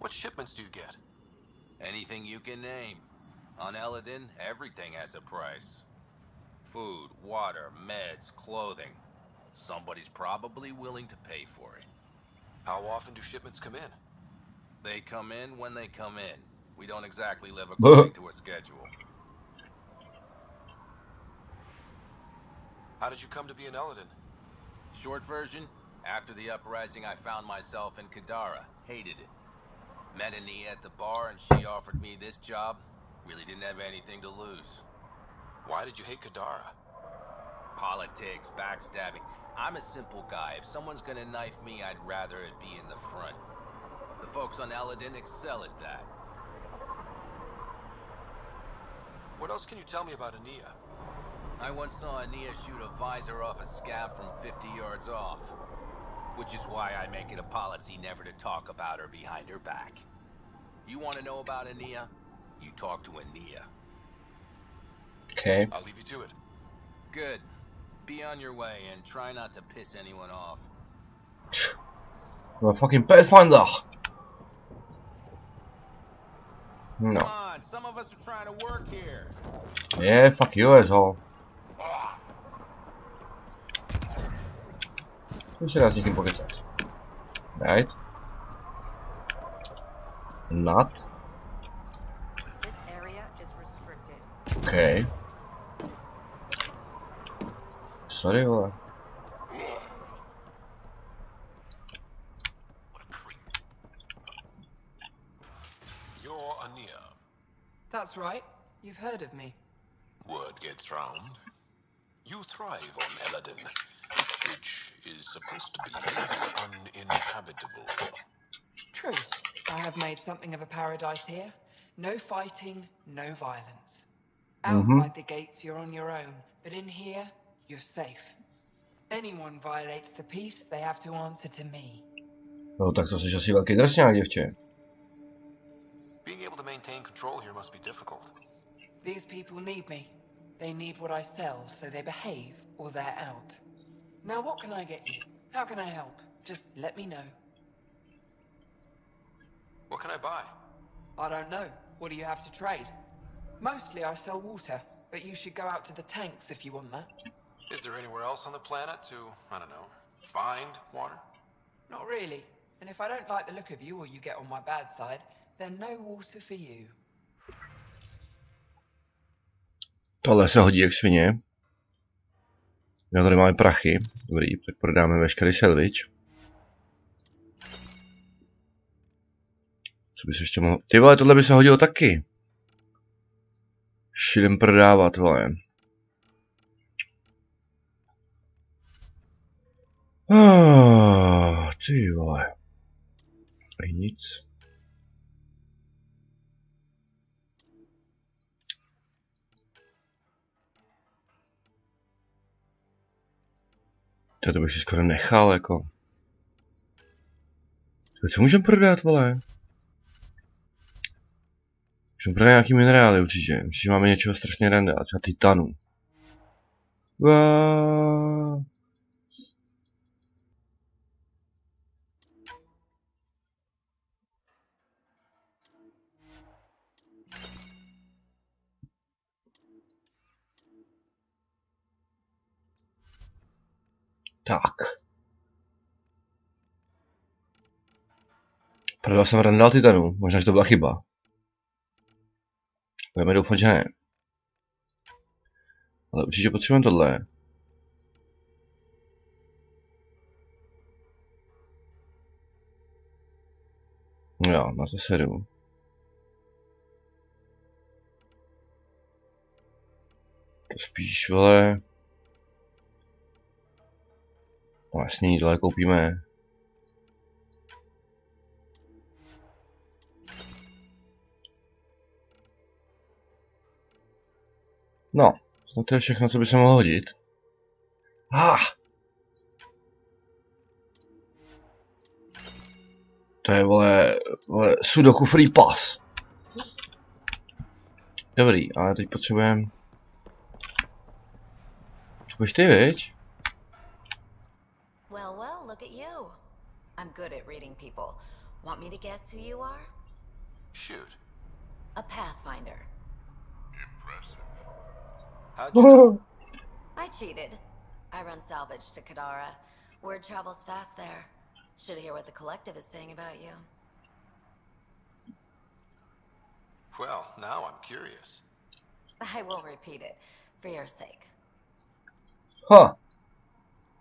What shipments do you get? Anything you can name. On Eladin, everything has a price. Food, water, meds, clothing. Somebody's probably willing to pay for it. How often do shipments come in? They come in when they come in. We don't exactly live according to a schedule. How did you come to be in Eladin? Short version, after the uprising I found myself in Kadara. Hated it. Met Ania at the bar and she offered me this job. Really didn't have anything to lose. Why did you hate Kadara? Politics, backstabbing. I'm a simple guy. If someone's gonna knife me, I'd rather it be in the front. The folks on Eladin excel at that. What else can you tell me about Ania? I once saw Ania shoot a visor off a scav from 50 yards off. Which is why I make it a policy never to talk about her behind her back. You want to know about Ania? You talk to Ania. Okay. I'll leave you to it. Good. Be on your way and try not to piss anyone off. I'm a fucking Pathfinder. No. Come on, some of us are trying to work here. Yeah, fuck you asshole. Už se dá s někým pokecat. Right. Not. Okay. Sorry, vole. You're Ania. That's right. You've heard of me. Word gets round. You thrive on Eladin, which is supposed to be uninhabitable. True. I have made something of a paradise here. No fighting, no violence. Outside the gates, you're on your own, but in here, you're safe. Anyone violates the peace, they have to answer to me. No, tak to jsi asi velký drsňák, děvče. Being able to maintain control here must be difficult. These people need me. They need what I sell, so they behave or they're out. Now what can I get you? How can I help? Just let me know. What can I buy? I don't know. What do you have to trade? Mostly I sell water, but you should go out to the tanks if you want that. Is there anywhere else on the planet to, I don't know, find water? Not really. And if I don't like the look of you or you get on my bad side, then no water for you. Tohle se hodí jak svině. Já tady máme prachy. Dobrý, tak prodáme veškerý salvage. Co by se ještě mohlo... Ty vole, tohle by se hodilo taky. Šidem prodávat, vole. Ty vole. A nic. To bych si skoro nechal, jako. Co můžeme prodat, vole? Můžeme prodat nějaký minerály určitě. Myslím, že máme něčeho strašně randa, třeba titanu. Tak. Prodal jsem randál titanu, možná, že to byla chyba. Budeme doufat, že ne. Ale určitě potřebujeme tohle. Jo, na to se jdu. To spíš, vole. No jasně, tohle koupíme. No, to je všechno, co by se mohlo hodit. To je, vole, sudoku free pass. Dobrý, ale teď potřebujeme... Potřebuješ ty, viď? Well, look at you. I'm good at reading people. Want me to guess who you are? Shoot. A Pathfinder. Impressive. How'd you know? I cheated. I run salvage to Kadara. Word travels fast there. Should hear what the collective is saying about you. Well, now I'm curious. I will repeat it, for your sake. Huh.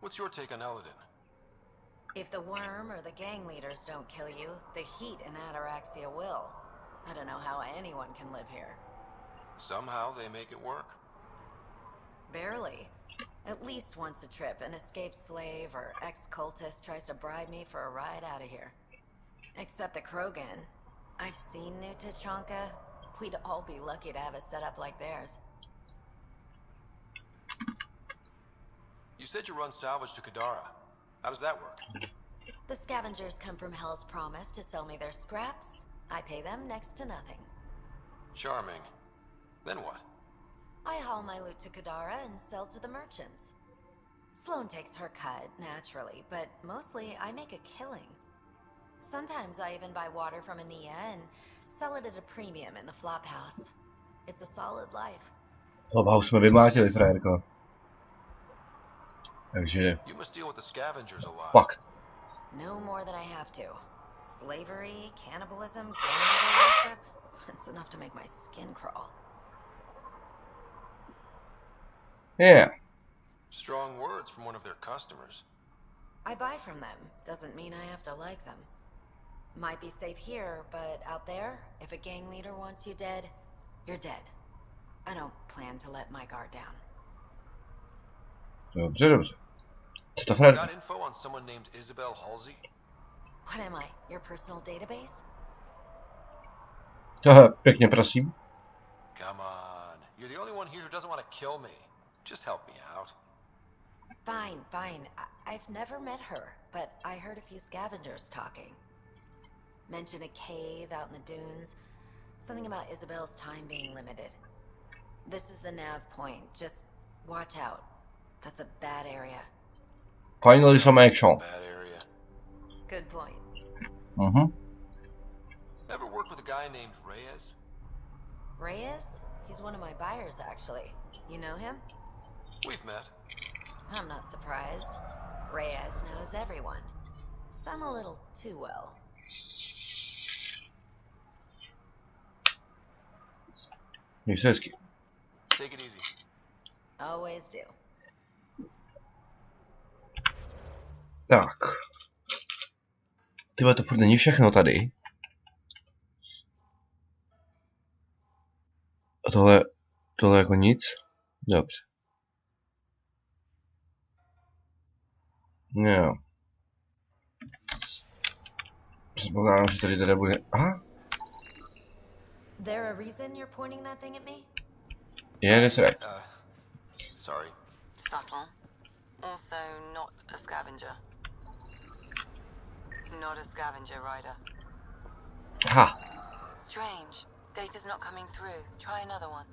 What's your take on Eldon? If the worm or the gang leaders don't kill you, the heat in Ataraxia will. I don't know how anyone can live here. Somehow they make it work. Barely. At least once a trip, an escaped slave or ex-cultist tries to bribe me for a ride out of here. Except the Krogan. I've seen New Tachanka. We'd all be lucky to have a setup like theirs. You said you run salvage to Kadara. How does that work? The scavengers come from Hell's Promise to sell me their scraps. I pay them next to nothing. Charming. Then what? I haul my loot to Kadara and sell to the merchants. Sloane takes her cut, naturally, but mostly I make a killing. Sometimes I even buy water from Ania and sell it at a premium in the flop house. It's a solid life. Flophouse jsme vymátili, frajerko. Takže... You must deal with the scavengers a lot. Fuck. No more than I have to. Slavery, cannibalism, gang leader worship. It's enough to make my skin crawl. Yeah. Strong words from one of their customers. I buy from them. Doesn't mean I have to like them. Might be safe here, but out there, if a gang leader wants you dead, you're dead. I don't plan to let my guard down. Dobře, dobře. Co to Fred? Got info on someone named Isabel Halsey? What am I? Your personal database? Pěkně prosím. Come on. You're the only one here who doesn't want to kill me. Just help me out. Fine, fine. I've never met her, but I heard a few scavengers talking. Mentioned a cave out in the dunes. Something about Isabel's time being limited. This is the nav point. Just watch out. That's a bad area. Finally some action. Bad area. Good point. Ever worked with a guy named Reyes? Reyes? He's one of my buyers, actually. You know him? We've met. I'm not surprised. Reyes knows everyone. Some a little too well. Měj se hezky. Take it easy. Always do. Tak. Tyhle, to furt není všechno tady. A tohle jako nic? Dobře. Jo. Předpokládám, že tady teda bude... Aha. There a reason you're pointing that thing at me? Yeah, that's right. Sorry. Subtle. Also not a scavenger. Not a scavenger rider. Ha. Strange. Data's not coming through. Try another one.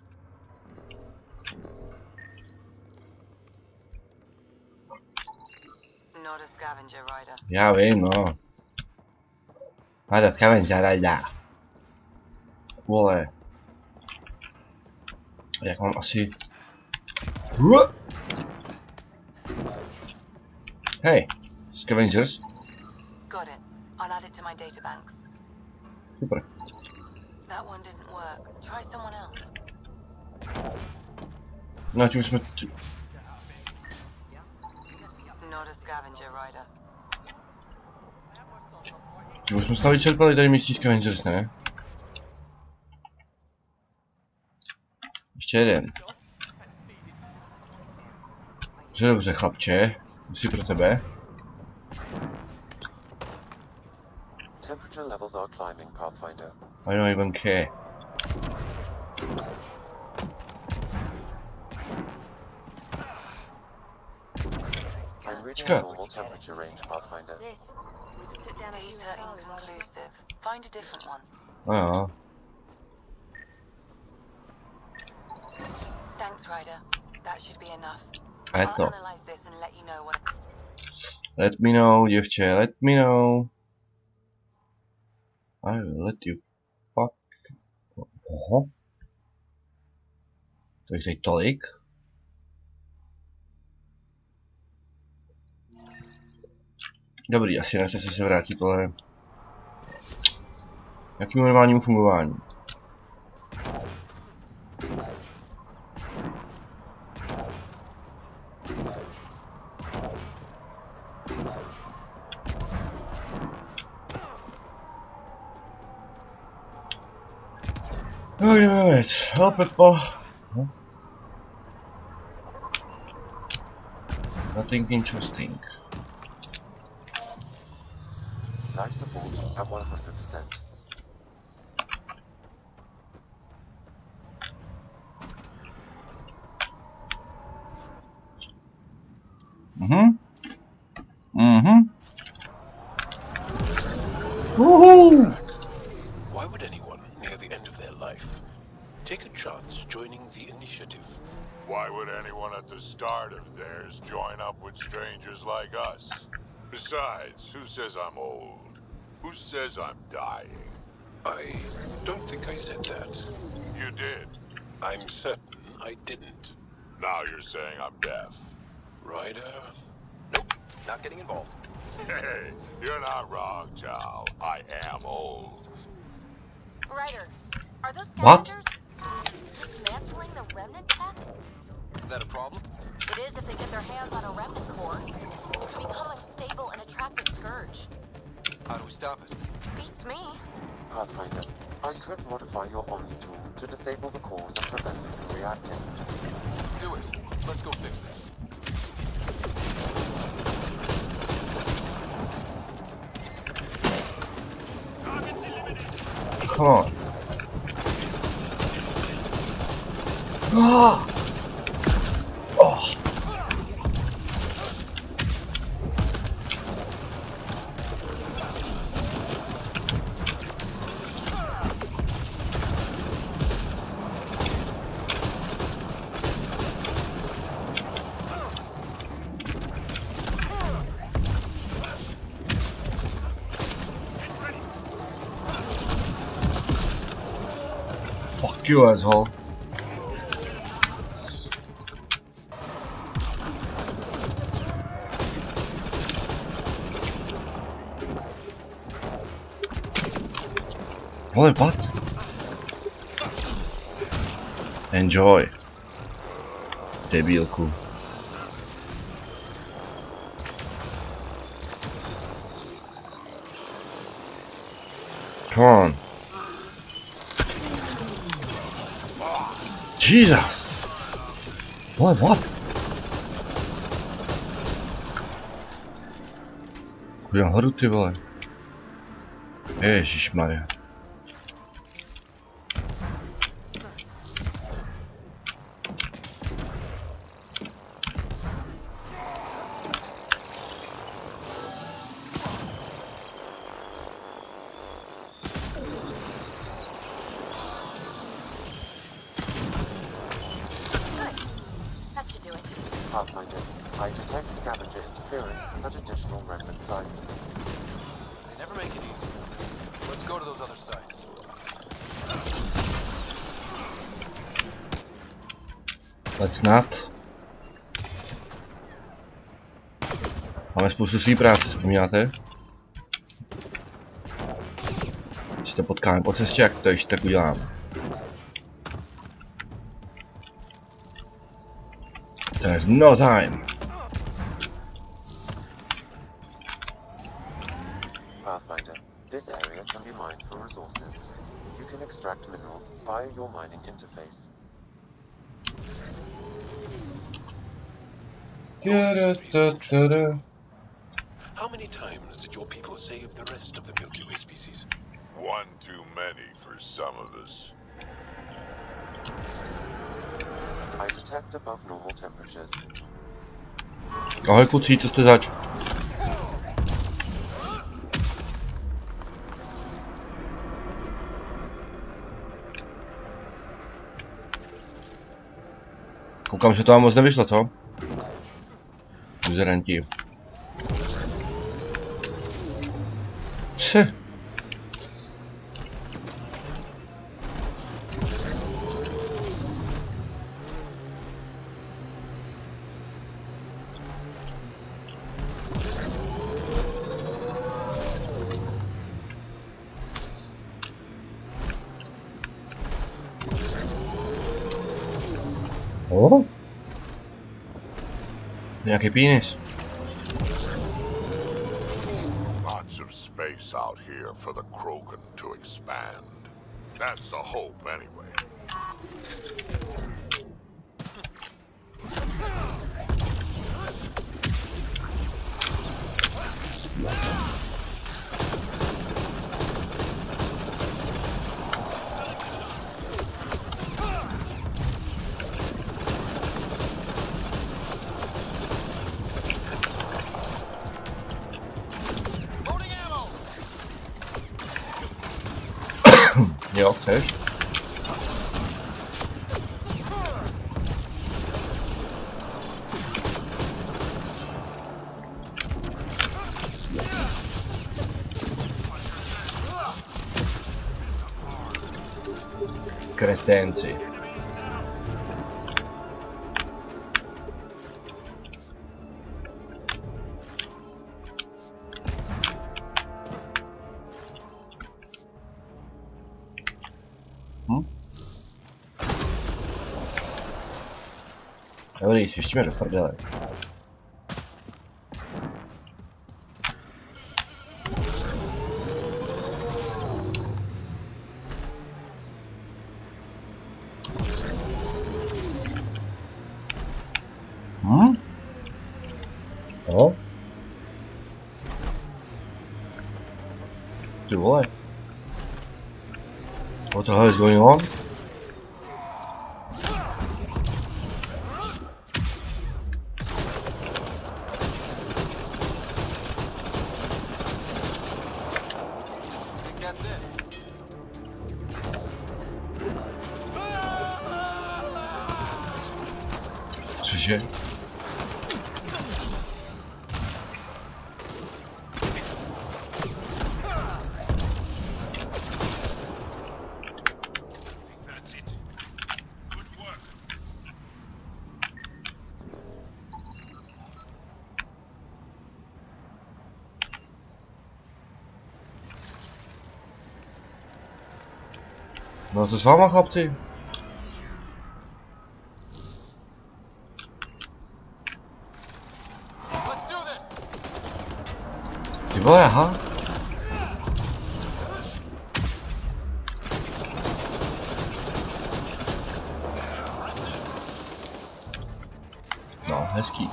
Not a scavenger rider. Já vím, no. Hada scavenger rider. Vole. Jak mám asi... Hey, scavengers. Got it. I'll add it to my databanks. Super. That one didn't work. Try someone else. No, tím jsme... Not a scavenger rider. Tím jsme snad vyčerpali tady místní scavengers, ne? Ještě jeden. Dobře, chlapče. Musí pro tebe. Temperature levels are climbing, Pathfinder. I don't even care. I'm reaching a normal temperature range, Pathfinder. Data inconclusive. Find a different one. Oh. Thanks, Ryder. That should be enough. I'll analyze this and let you know what. Let me know, děvče, let me know. I will let you fuck. Oho. To je teď tolik. Dobrý, asi nechce se vrátit tohle. Jakým normálnímu fungování. No, jdeme věc. Opět po... Nothing interesting. Life support at 100%. Woohoo! Why would anyone near the end of their life take a chance joining the initiative? Why would anyone at the start of theirs join up with strangers like us? Besides, who says I'm old? Who says I'm dying? I don't think I said that. You did. I'm certain I didn't. Now you're saying I'm deaf. Ryder? Nope, not getting involved. Hey, you're not wrong, Chow. I am old. Ryder, are those What? scavengers dismantling the remnant tech? Is that a problem? It is if they get their hands on a remnant core. It could become unstable and attract a scourge. How do we stop it? Beats me. Pathfinder, I could modify your Omni tool to disable the cores and prevent it from reacting. Do it. Let's go fix this. Come on. Ah! Oh. you, asshole. Vole, what? Enjoy. Debilku. Come on. Jesus! What? Kudy nahoru, ty vole? Ježišmarja. Pathfinder, I detect scavenger interference at additional reference sites. They never make it easy. Let's go to those other sites. Let's not. Máme spoustu svý práce, vzpomínáte? Když to potkáme po cestě, jak to ještě tak udělám. There's no time. Pathfinder, this area can be mined for resources. You can extract minerals via your mining interface. How many times did your people save the rest of the Milky Way species? One too many for some of us. I detect above normal temperatures. Ahoj kluci, co jste zač? Koukám, že to vám moc nevyšlo, co? Uzeranti. Če? Oh? Nějaký penis. Lots of space out here for the Krogan to expand. That's the hope, anyway. Jo, chceš? Kreténci. Dobrý, svištíme do prdele. Jo? Ty vole. What the hell is going on? Cože? No co s váma, chlapci? Ty vole, aha. No, hezký.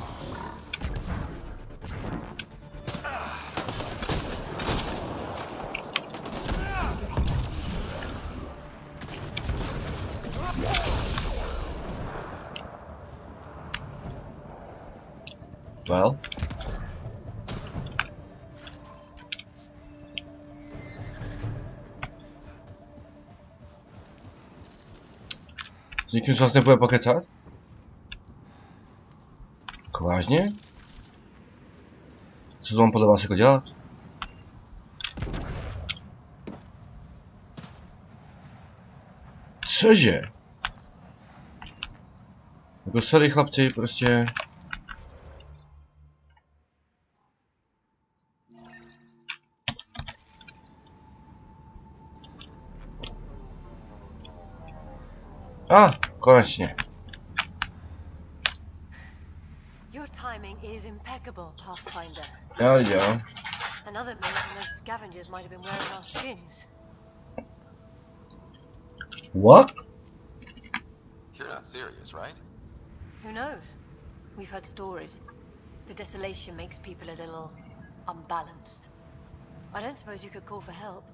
Well. S nikým z vás nebude pokecat? Jako vážně? Co to mám podle vás jako dělat? Cože? Jako sorry chlapci, prostě... Konečně. Your timing is impeccable, Pathfinder. Jo. Another minute and those scavengers might have been wearing our skins. What? You're not serious, right? Who knows? We've heard stories. The desolation makes people a little unbalanced. I don't suppose you could call for help.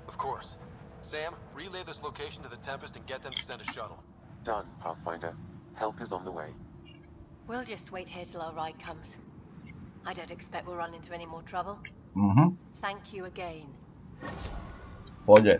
Of course. Sam, relay this location to the Tempest and get them to send a shuttle. Done, Pathfinder. Help is on the way. We'll just wait here till our ride comes. I don't expect we'll run into any more trouble. Thank you again. Pohodě.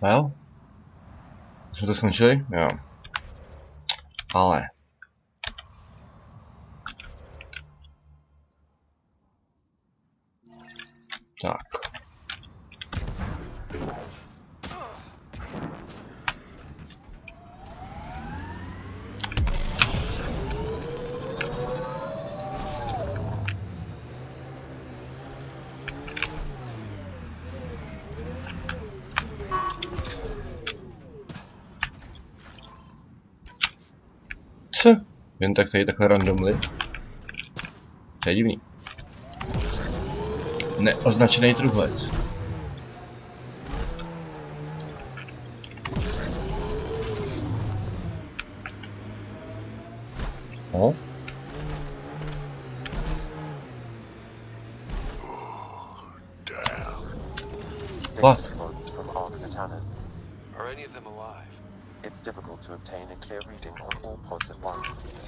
Well, jsme to skončili? Jo. Ale... Tak. Jen tak tady takhle randomly. To je divný. Neoznačený truhlec. O? What? Are any of them alive? It's difficult to obtain a clear reading on all pods at once.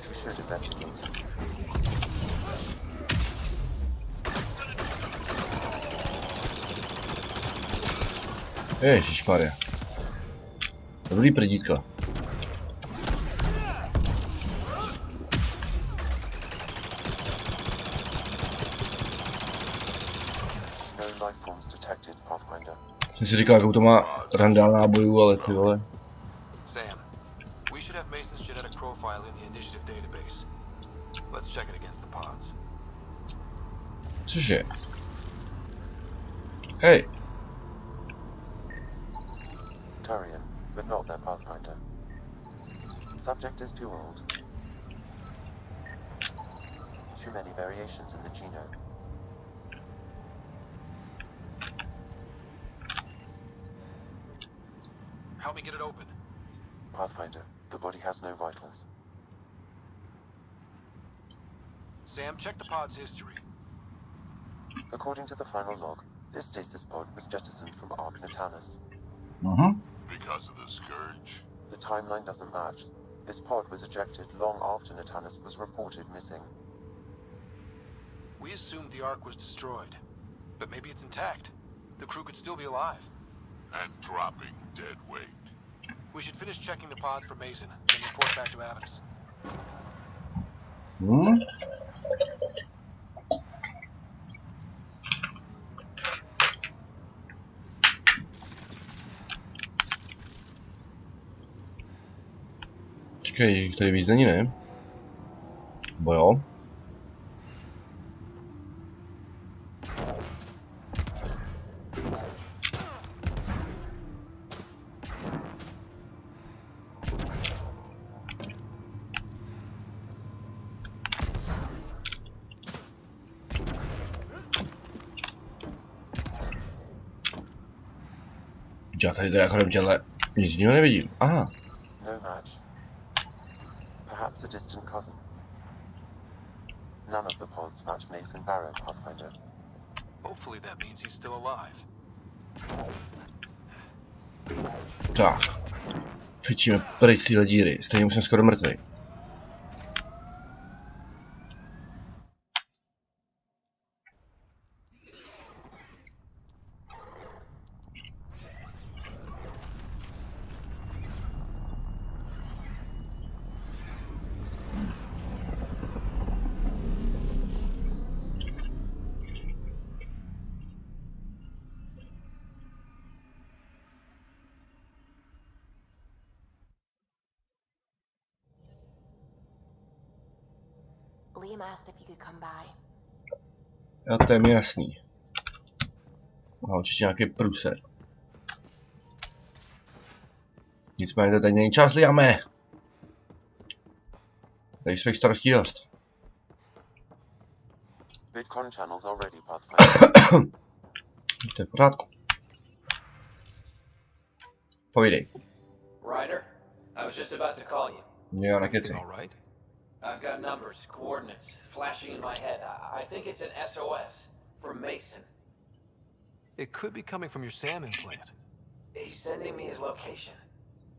We should investigate. Ježišmarja. Dobrý prdítko. No life forms detected, Pathfinder. Jsem si říkal, jakou to má randál nábojů, ale ty vole. Sam, we should have Mason's genetic profile in the initiative database. Let's check it against the pods. Cože? Hej. Turian, but not their pathfinder. Subject is too old. Too many variations in the genome. Help me get it open. Pathfinder, the body has no vitals. Sam, check the pod's history. According to the final log, this stasis pod was jettisoned from Ark Natanus. Because of the Scourge? The timeline doesn't match. This pod was ejected long after Natanus was reported missing. We assumed the Ark was destroyed, but maybe it's intact. The crew could still be alive. And dropping dead weight. We should finish checking the pods for Mason, then report back to Avitus. Počkej, tady víc není, ne? Bo jo? Já tady teda kolem těhle nic jiného nevidím. Aha. No match. Perhaps a distant cousin. None of the pods match Mason Barrow, Pathfinder. Hopefully that means he's still alive. Tak. Fičíme pryč z téhle díry. Stejně už jsem skoro mrtvý. Liam asked if you could come by. Jo, to je mi jasný. Má určitě nějaký průser. Nicméně to tady není čas, Liame! Dej svých starostí dost. Bitcoin channels already, Pathfinder. To je v pořádku. Povídej. Ryder, I was just about to call you. Jo, nekeci. I've got numbers, coordinates, flashing in my head. I think it's an SOS from Mason. It could be coming from your salmon plant. He's sending me his location.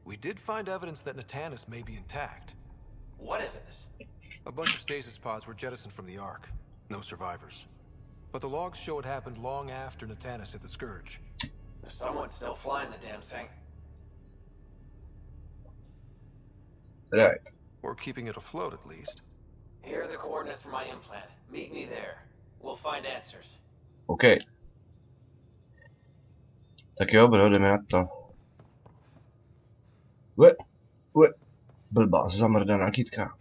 We did find evidence that Natanus may be intact. What evidence? A bunch of stasis pods were jettisoned from the Ark. No survivors. But the logs show it happened long after Natanus hit the Scourge. Someone's still flying the damn thing. Right. Or keeping it afloat, at least. Here are the coordinates for my implant. Meet me there. We'll find answers. OK. Tak jo, bro, jdeme na to. Blbá, zamrdaná kytka.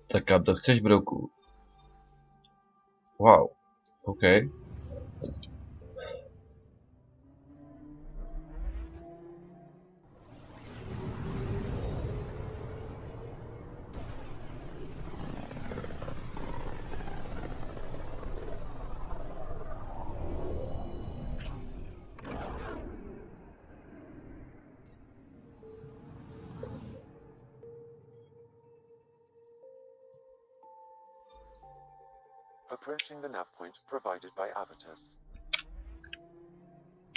Tak kam to chceš, brouku? Wow. OK. Approaching the nav point provided by Avitus.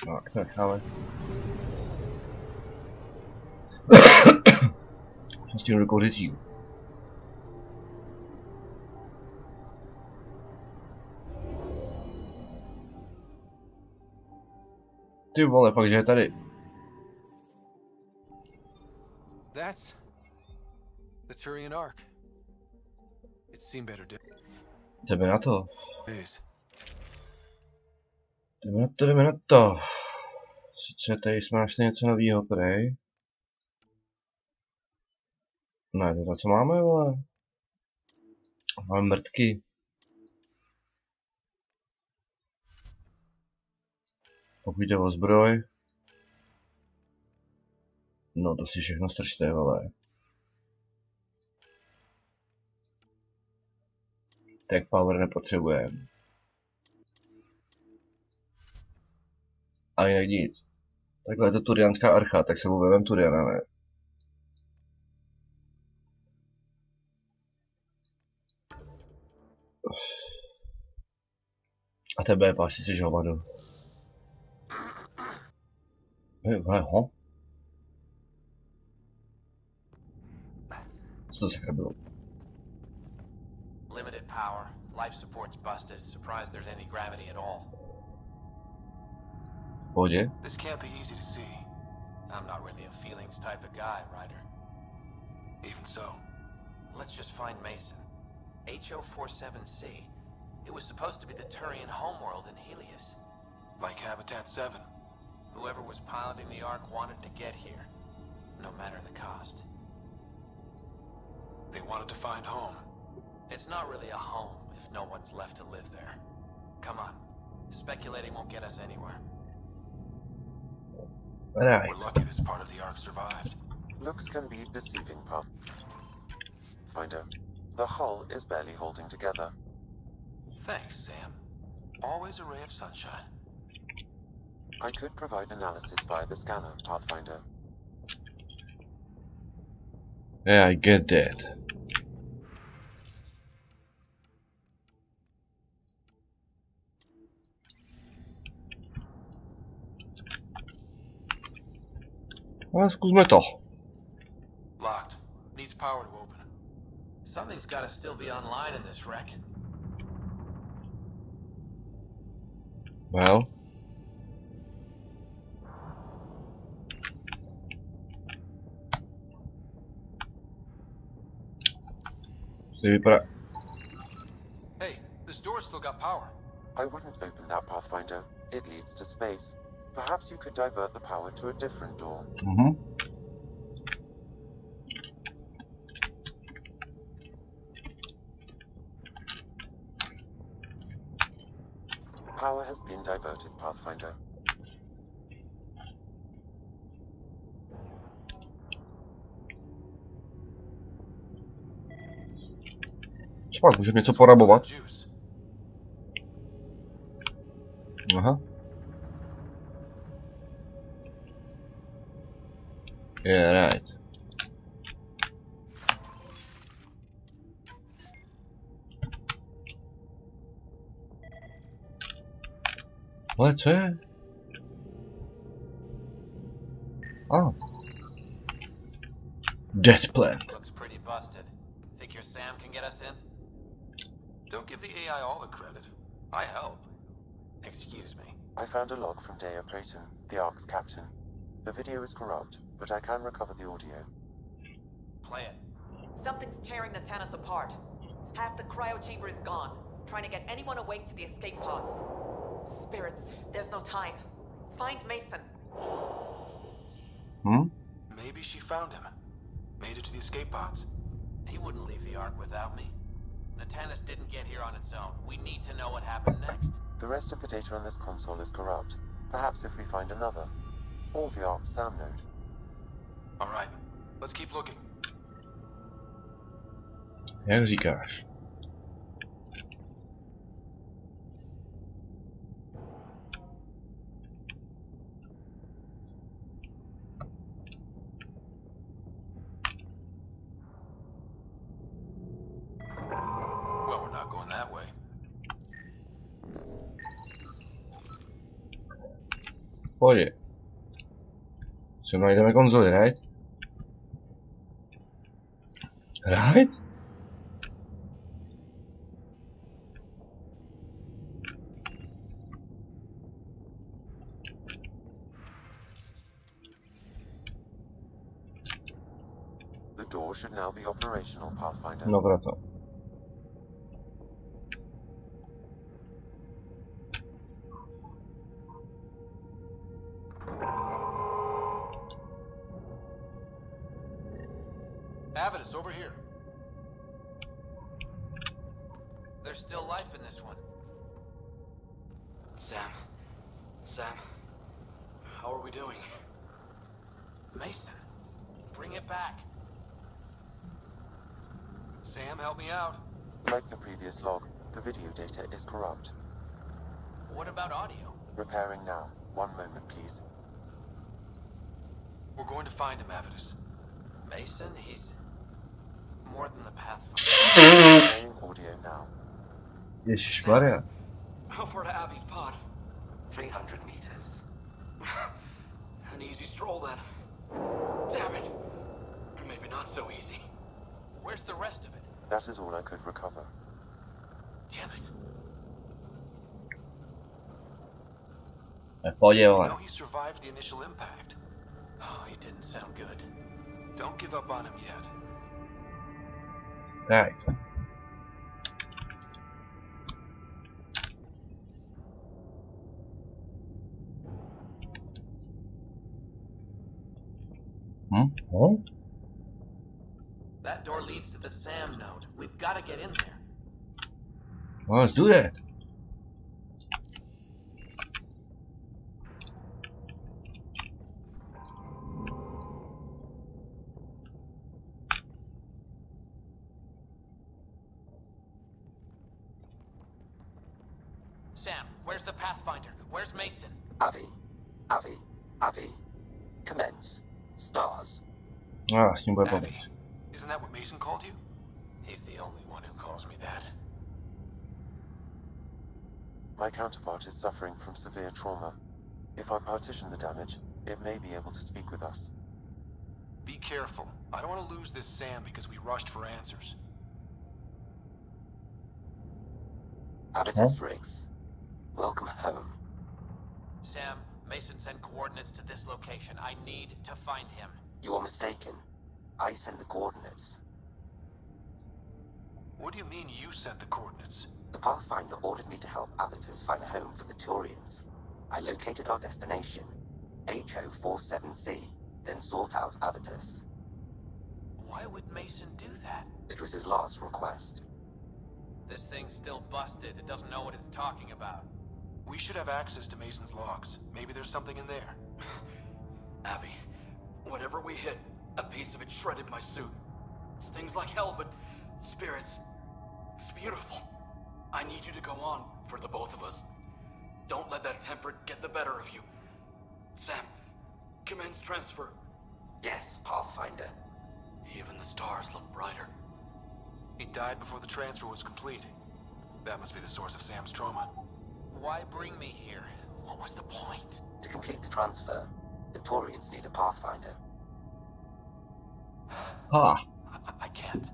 Tak, necháme. S tím rukou řecí. Ty vole, fakt, že je tady. That's the Turian Ark. It's seen better days. Jdeme na to. Jdeme na to. Sice tady jsme našli něco novýho, prej. Ne, to co máme, vole. Máme mrtky. Pokud jde o zbroj. No to si všechno strčte, vole. Tak power nepotřebujeme. A jinak nic. Takhle je to turianská archa, tak se vůbec Turiana, ne? A tebe, páši si žhovadu. Ho? Co to sakra bylo? Limited power, life support's busted, surprised there's any gravity at all. Pohodě? This can't be easy to see. I'm not really a feelings type of guy, Ryder. Even so, let's just find Mason. HO47C. It was supposed to be the Turian homeworld in Helios. Like Habitat 7. Whoever was piloting the Ark wanted to get here, no matter the cost. They wanted to find home. It's not really a home if no one's left to live there. Come on. Speculating won't get us anywhere. Right. We're lucky this part of the Ark survived. Looks can be deceiving, Pathfinder. The hull is barely holding together. Thanks, Sam. Always a ray of sunshine. I could provide analysis via the scanner, Pathfinder. Yeah, I get that. Ale zkusme to. Locked. Needs power to open. Something's gotta still be online in this wreck. Well. Hey, this door's still got power. I wouldn't open that, Pathfinder. It leads to space. Perhaps you could divert the power to a different door. Power has been diverted, Pathfinder. Co pak, můžeme něco porabovat? Aha. Yeah, right. Ale co je? Oh. Death plant. Looks pretty busted. Think your Sam can get us in? Don't give the AI all the credit. I help. Excuse me. I found a log from Dea Prayton, the Ark's captain. The video is corrupt, but I can recover the audio. Play it. Something's tearing the Tannis apart. Half the cryo chamber is gone, trying to get anyone awake to the escape pods. Spirits, there's no time. Find Mason. Maybe she found him. Made it to the escape pods. He wouldn't leave the Ark without me. The Tannis didn't get here on its own. We need to know what happened next. The rest of the data on this console is corrupt. Perhaps if we find another. Or the Ark's SAM node. Alright, let's keep looking. Jak říkáš? Well, we're not going that way. Pojď. Co najdeme konzoli, right? Right? door should now be operational, Pathfinder. Dobra to. Avidus, over here. There's still life in this one. Sam, how are we doing? Mason, bring it back. Sam, help me out. Like the previous log, the video data is corrupt. What about audio? Repairing now. 1 moment, please. We're going to find him, Avidus. Mason, he's more than the Pathfinder. Playing audio now. Ježišmarja. How far to Abby's pod? 300 meters. An easy stroll then. Damn it. Maybe not so easy. Where's the rest of it? That is all I could recover. Damn it. Pohodě, You vole. know he survived the initial impact. Oh, he didn't sound good. Don't give up on him yet. Right. Oh? That door leads to the SAM node. We've got to get in there. Well, let's do that. Sam, where's the Pathfinder? Where's Mason? Avi. Commence. Stars. Ah, s ním bude povědět. Isn't that what Mason called you? He's the only one who calls me that. My counterpart is suffering from severe trauma. If I partition the damage, it may be able to speak with us. Be careful. I don't want to lose this Sam because we rushed for answers. Avitus Riggs. Welcome home. Sam, Mason sent coordinates to this location. I need to find him. You are mistaken. I sent the coordinates. What do you mean you sent the coordinates? The Pathfinder ordered me to help Avitus find a home for the Turians. I located our destination, HO47C, then sought out Avitus. Why would Mason do that? It was his last request. This thing's still busted. It doesn't know what it's talking about. We should have access to Mason's logs. Maybe there's something in there. Abby, whatever we hit, a piece of it shredded my suit. Stings like hell, but spirits, it's beautiful. I need you to go on for the both of us. Don't let that temper get the better of you. Sam, commence transfer. Yes, Pathfinder. Even the stars look brighter. He died before the transfer was complete. That must be the source of Sam's trauma. Why bring me here? What was the point? To complete the transfer, the Turians need a Pathfinder. Ah. I can't.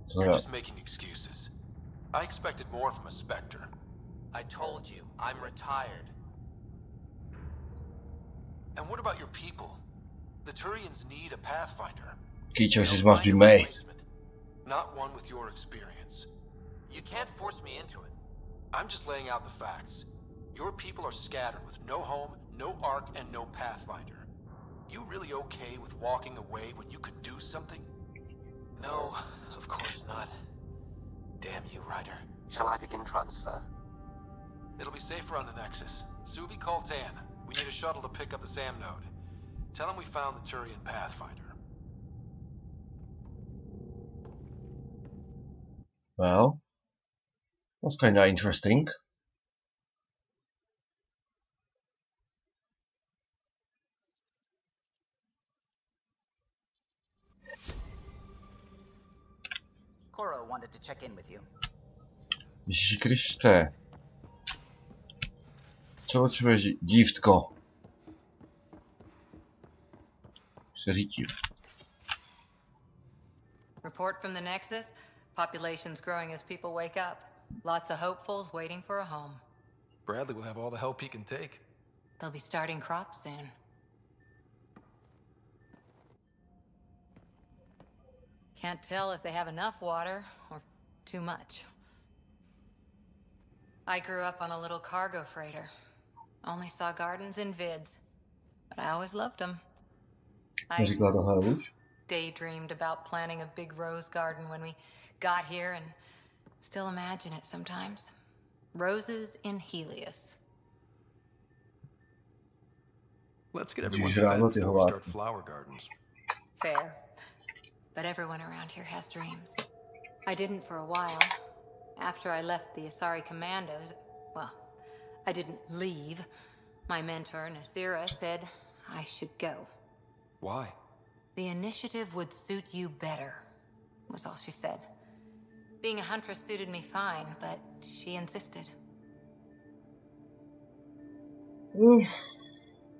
So You're just making excuses. I expected more from a Spectre. I told you, I'm retired. And what about your people? The Turians need a Pathfinder. Key choices must be made. Not one with your experience. You can't force me into it. I'm just laying out the facts. Your people are scattered with no home, no Ark, and no Pathfinder. You really okay with walking away when you could do something? No, of course not. Damn you, Ryder. Shall I begin transfer? It'll be safer on the Nexus. Suvi, call Tan. We need a shuttle to pick up the SAM node. Tell him we found the Turian Pathfinder. Well, that's kind of interesting. Cora wanted to check in with you. Ježiši Kriste. Co potřebuješ, dívko? Se řítím. Report from the Nexus. Population's growing as people wake up. Lots of hopefuls waiting for a home. Bradley will have all the help he can take. They'll be starting crops soon. Can't tell if they have enough water or too much. I grew up on a little cargo freighter. Only saw gardens in vids, but I always loved them. I daydreamed about planting a big rose garden when we got here and still imagine it sometimes. Roses in Helios. Let's get everyone fed before we start flower gardens. Fair. But everyone around here has dreams. I didn't for a while. After I left the Asari Commandos, well, I didn't leave. My mentor, Nasira, said I should go. Why? The initiative would suit you better, was all she said. Being a huntress suited me fine, but she insisted.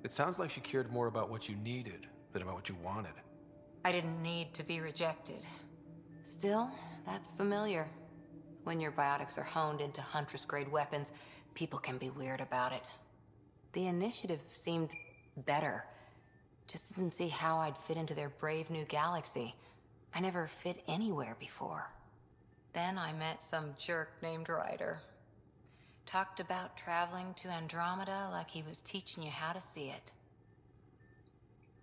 It sounds like she cared more about what you needed than about what you wanted. I didn't need to be rejected. Still, that's familiar. When your biotics are honed into Huntress-grade weapons, people can be weird about it. The initiative seemed better. Just didn't see how I'd fit into their brave new galaxy. I never fit anywhere before. Then I met some jerk named Ryder. Talked about traveling to Andromeda like he was teaching you how to see it.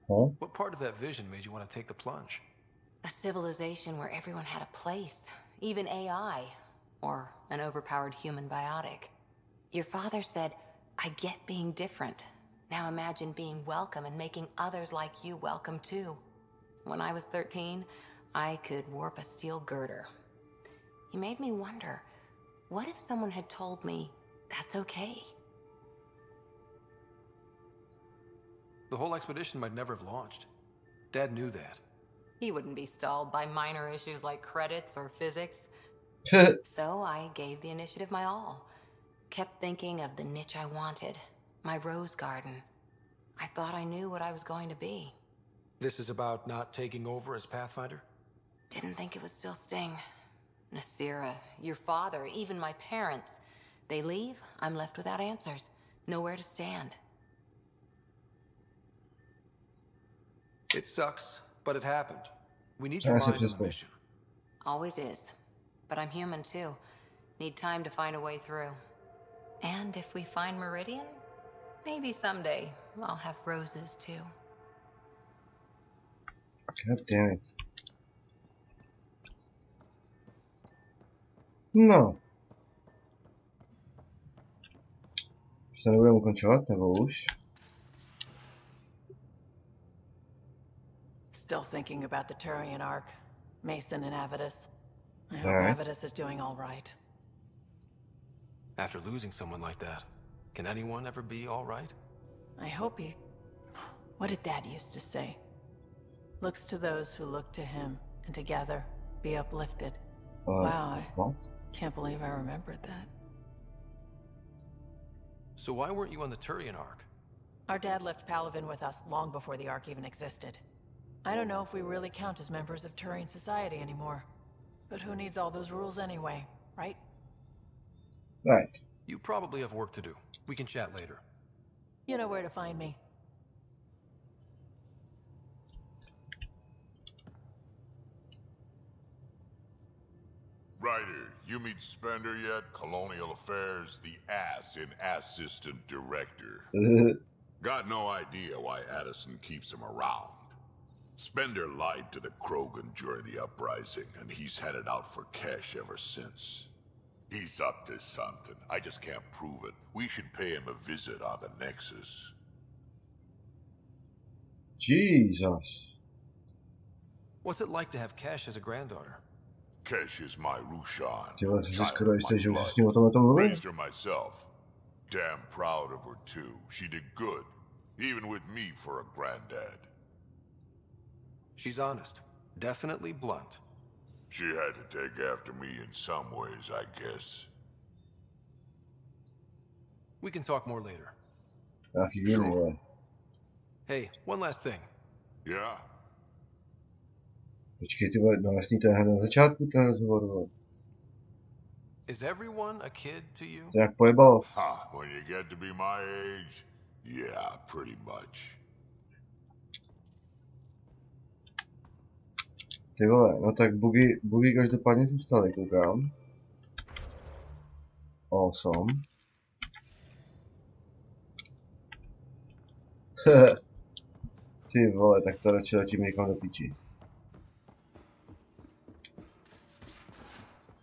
Huh? What part of that vision made you want to take the plunge? A civilization where everyone had a place, even AI, or an overpowered human biotic. Your father said, I get being different. Now imagine being welcome and making others like you welcome too. When I was 13, I could warp a steel girder. He made me wonder, what if someone had told me that's okay? The whole expedition might never have launched. Dad knew that. He wouldn't be stalled by minor issues like credits or physics. So I gave the initiative my all. Kept thinking of the niche I wanted. My rose garden. I thought I knew what I was going to be. This is about not taking over as Pathfinder? Didn't think it would still sting. Nasira, your father, even my parents. They leave, I'm left without answers. Nowhere to stand. It sucks, but it happened. We need your mind on the mission. Always is. But I'm human too. Need time to find a way through. And if we find Meridian, maybe someday I'll have roses too. God damn it. No. Se nebudeme ukončovat, nebo už? Still thinking about the Turian arc. Mason and Avidus. I hope Alright. Avidus is doing all right. After losing someone like that, can anyone ever be all right? I hope he... What did Dad used to say? Looks to those who look to him, and together be uplifted. Wow, What? Can't believe I remembered that. So why weren't you on the Turian arc? Our dad left Palaven with us long before the arc even existed. I don't know if we really count as members of Turian society anymore. But who needs all those rules anyway, right? Right. You probably have work to do. We can chat later. You know where to find me. Ryder, you meet Spender yet? Colonial Affairs, the ass in assistant director. Got no idea why Addison keeps him around. Spender lied to the Krogan during the uprising, and he's headed out for cash ever since. He's up to something. I just can't prove it. We should pay him a visit on the Nexus. Jesus. What's it like to have Cash as a granddaughter? Cash is my Rushan. Child, Raised her myself. Damn proud of her too. She did good, even with me for a granddad. She's honest. Definitely blunt. She had to take after me in some ways, I guess. We can talk more later. Sure. Hey, one last thing. Yeah? Počkej, ty vole, no jasný, to je hned na začátku toho rozhovoru. Is everyone a kid to you? To jak pojebalo. When you get to be my age, yeah, pretty much. Ty vole, no tak bugy každopádně zůstaly, koukám. Awesome. Ty vole, tak to radši letím někam do píči.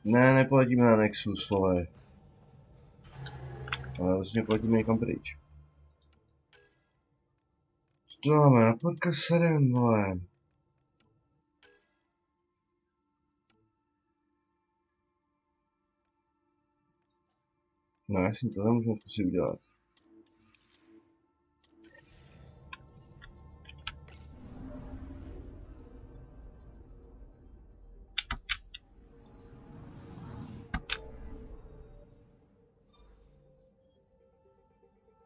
Ne, nepoletíme na Nexus, vole. Ale vlastně poletíme někam pryč. Co to máme? Na podcast 7, vole. No jasně, tohle můžeme zkusit udělat.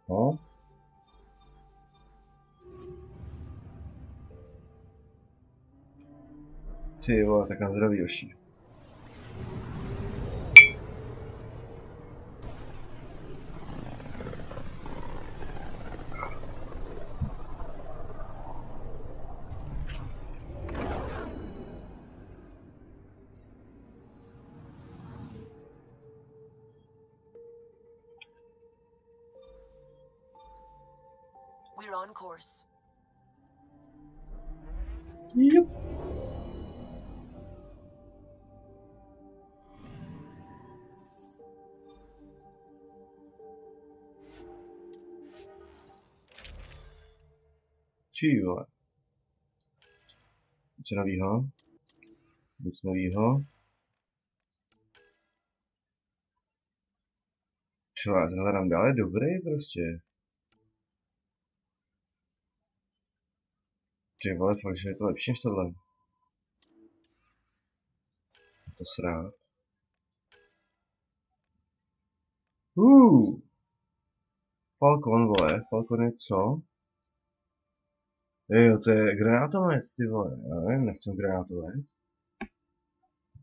No. Ty vole, tak na zdraví, Joši. We're on course. Yep. Čí vole. Co novýho? Nic novýho. Čo, já to hledám dále dobrý prostě. Ty vole, fakt, že je to lepší než tohle. To srát. Falcon, vole, Falcon je co? Jo, to je granátomet, ty vole, já nevím, nechcem granátomet.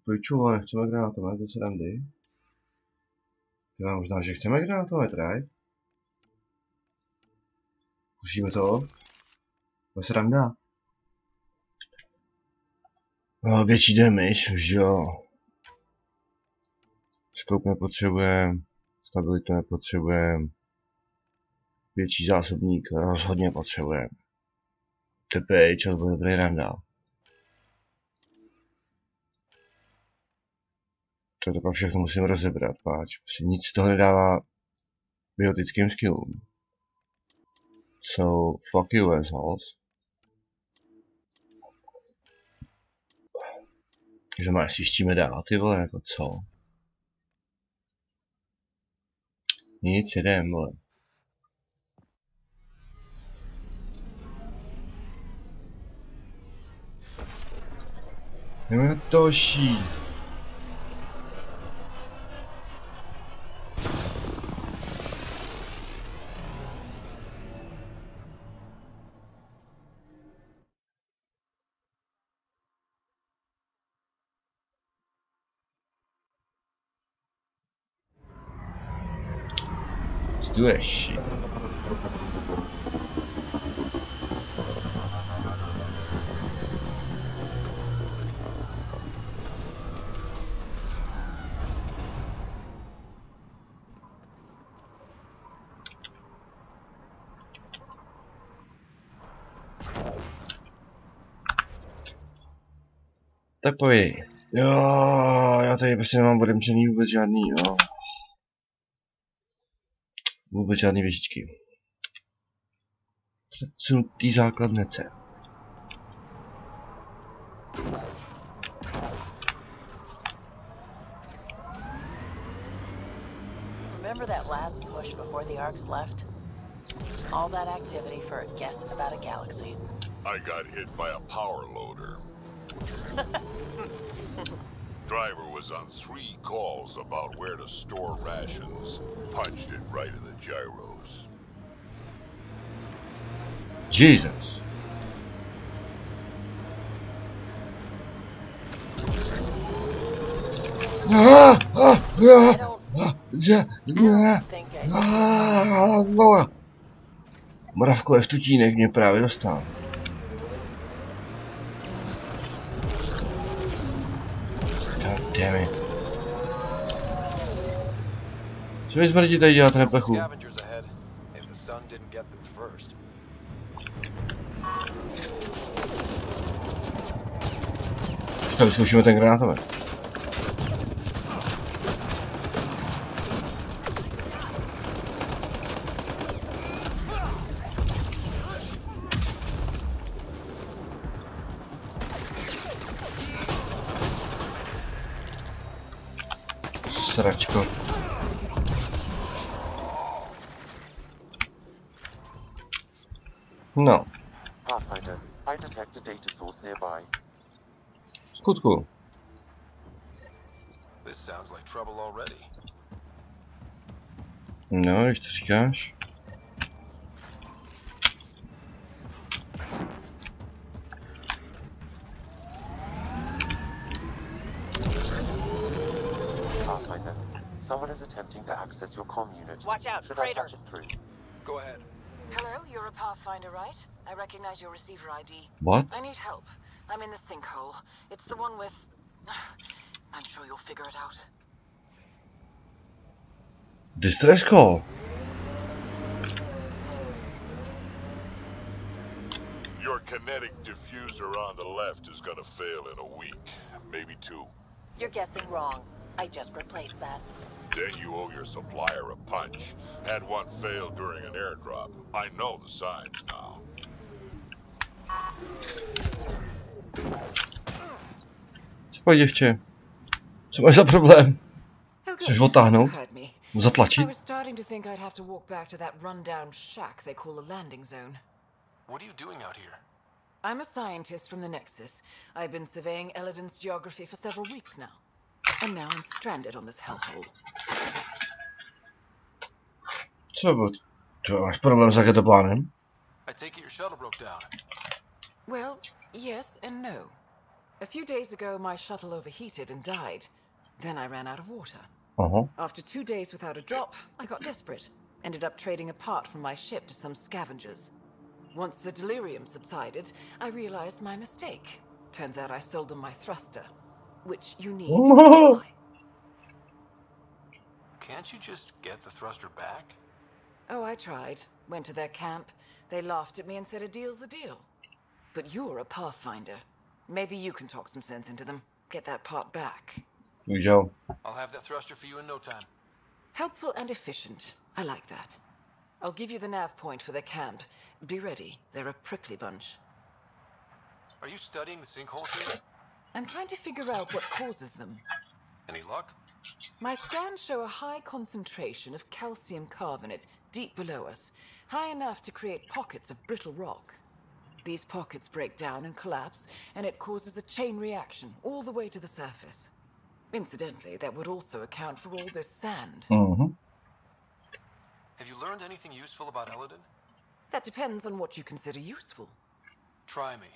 Pojču, vole, nechceme granátomet, to se randy. Ty možná, že chceme granátomet, right? Zkusíme to. To se randa. No, větší damage, už jo. Scope nepotřebujeme, stabilitu nepotřebujeme. Větší zásobník rozhodně potřebujeme. TPH, ale bude dobrý randa. To pak všechno musím rozebrat, páč. Prostě nic z toho nedává biotickým skillům. So, fuck you assholes. Že má svištíme dál, ty vole, jako co? Nic, jedem, vole. Jdeme na Toshi. Do that shit. Tak pojď. Jo, já tady prostě nemám odemčený vůbec žádný, jo. Vůbec žádný věžičky. Předsunutý základnece. Remember that last push before the Arcs left? All that activity for a guess about a galaxy. I got hit by a power loader. Driver was on 3 calls about where to store rations. Punched it right in the gyros. Jesus. Mravkové vtutínek mě právě dostal. Damn it. Co vy smrdí tady dělat, neplechu? Tak vyzkoušíme ten granátomet. Sračko. No. Pathfinder, I detect a data source nearby. Skutku. This sounds like trouble already. No, když to říkáš. Pathfinder, someone is attempting to access your comm unit. Watch out, Should traitor. I patch it through? Go ahead. Hello, you're a Pathfinder, right? I recognize your receiver ID. What? I need help. I'm in the sinkhole. It's the one with... I'm sure you'll figure it out. Distress call. Your kinetic diffuser on the left is gonna fail in a week, maybe 2. You're guessing wrong. I just replaced that. Then you owe your supplier a punch. Had one fail during an airdrop. I know the signs now. Co děvče? Co máš za problém? Chceš otáhnout? Zatlačit? I was starting to think I'd have to walk back to that rundown shack they call a landing zone. What are you doing out here? I'm a scientist from the Nexus. I've been surveying Eladin's geography for several weeks now. And now I'm stranded on this hellhole. Co bylo? To máš problém s raketoplánem? I take it your shuttle broke down. Well, yes and no. A few days ago, my shuttle overheated and died. Then I ran out of water. After 2 days without a drop, I got desperate. Ended up trading a part from my ship to some scavengers. Once the delirium subsided, I realized my mistake. Turns out I sold them my thruster, which you need to fly. Can't you just get the thruster back? Oh, I tried. Went to their camp. They laughed at me and said a deal's a deal. But you're a Pathfinder. Maybe you can talk some sense into them. Get that part back. I'll have that thruster for you in no time. Helpful and efficient. I like that. I'll give you the nav point for their camp. Be ready. They're a prickly bunch. Are you studying the sinkholes here? I'm trying to figure out what causes them. Any luck? My scans show a high concentration of calcium carbonate deep below us, high enough to create pockets of brittle rock. These pockets break down and collapse, and it causes a chain reaction all the way to the surface. Incidentally, that would also account for all this sand. Have you learned anything useful about Eladin? That depends on what you consider useful. Try me.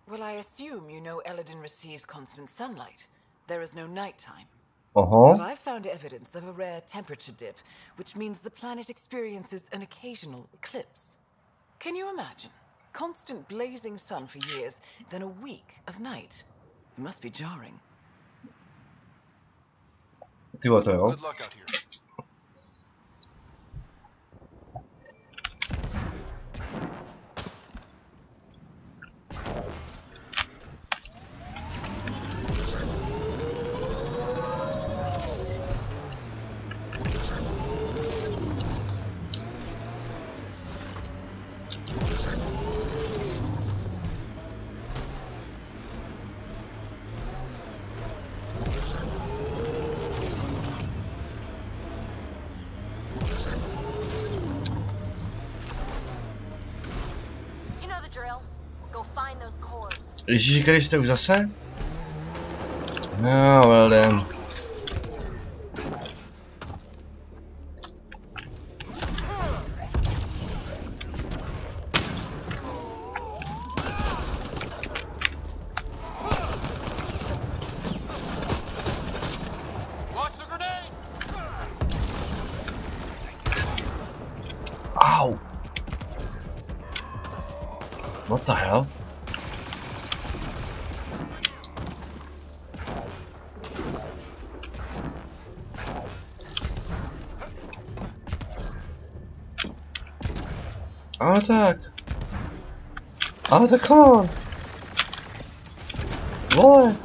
Well, I assume you know Eladin receives constant sunlight. There is no nighttime. But I've found evidence of a rare temperature dip, which means the planet experiences an occasional eclipse. Can you imagine? Constant blazing sun for years, then a week of night. It must be jarring. Good luck out here. Ježíši Kriste, už zase? No, well then. Ow! What the hell? Ale tak. Ale tak come on. Vole.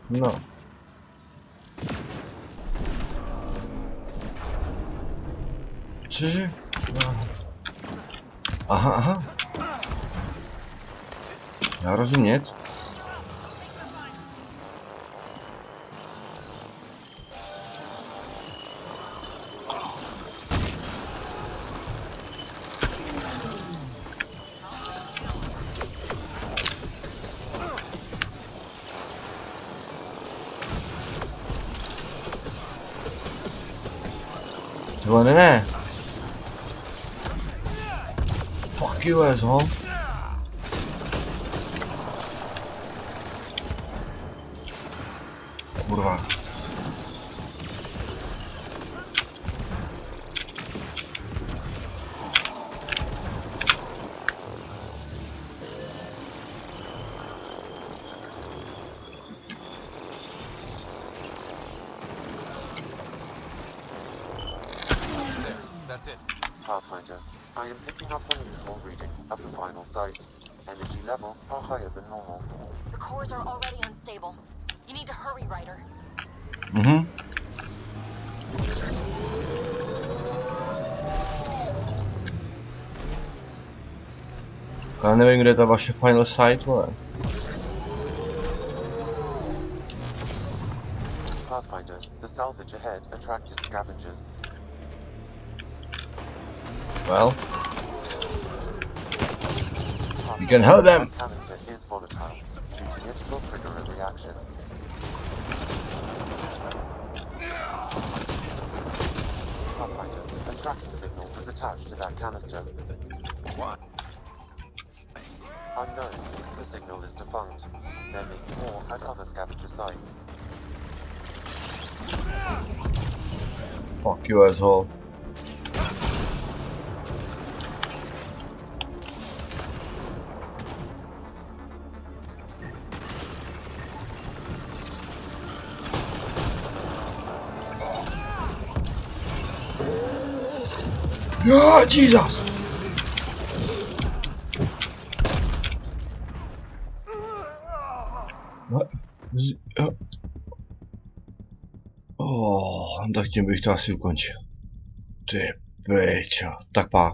No. Cože? Aha, aha. Já rozumět. Tohle ne. Fuck you asshole. Kurva. That's it. Pathfinder, I am picking up unusual readings at the final site. Energy levels are higher than normal. The cores are already unstable. You need to hurry, Ryder. Já nevím, kde je ta vaše final site, vole. Pathfinder, the salvage ahead attracted scavengers. Well, you can help them. The canister is volatile. Shooting it will trigger a reaction. Pathfinder, a tracking signal was attached to that canister. What? Unknown. The signal is defunct. There may be more at other scavenger sites. Fuck you, asshole. Oh, Jesus! What? Oh, tak tím bych to asi ukončil. Ty pičo. Tak pá.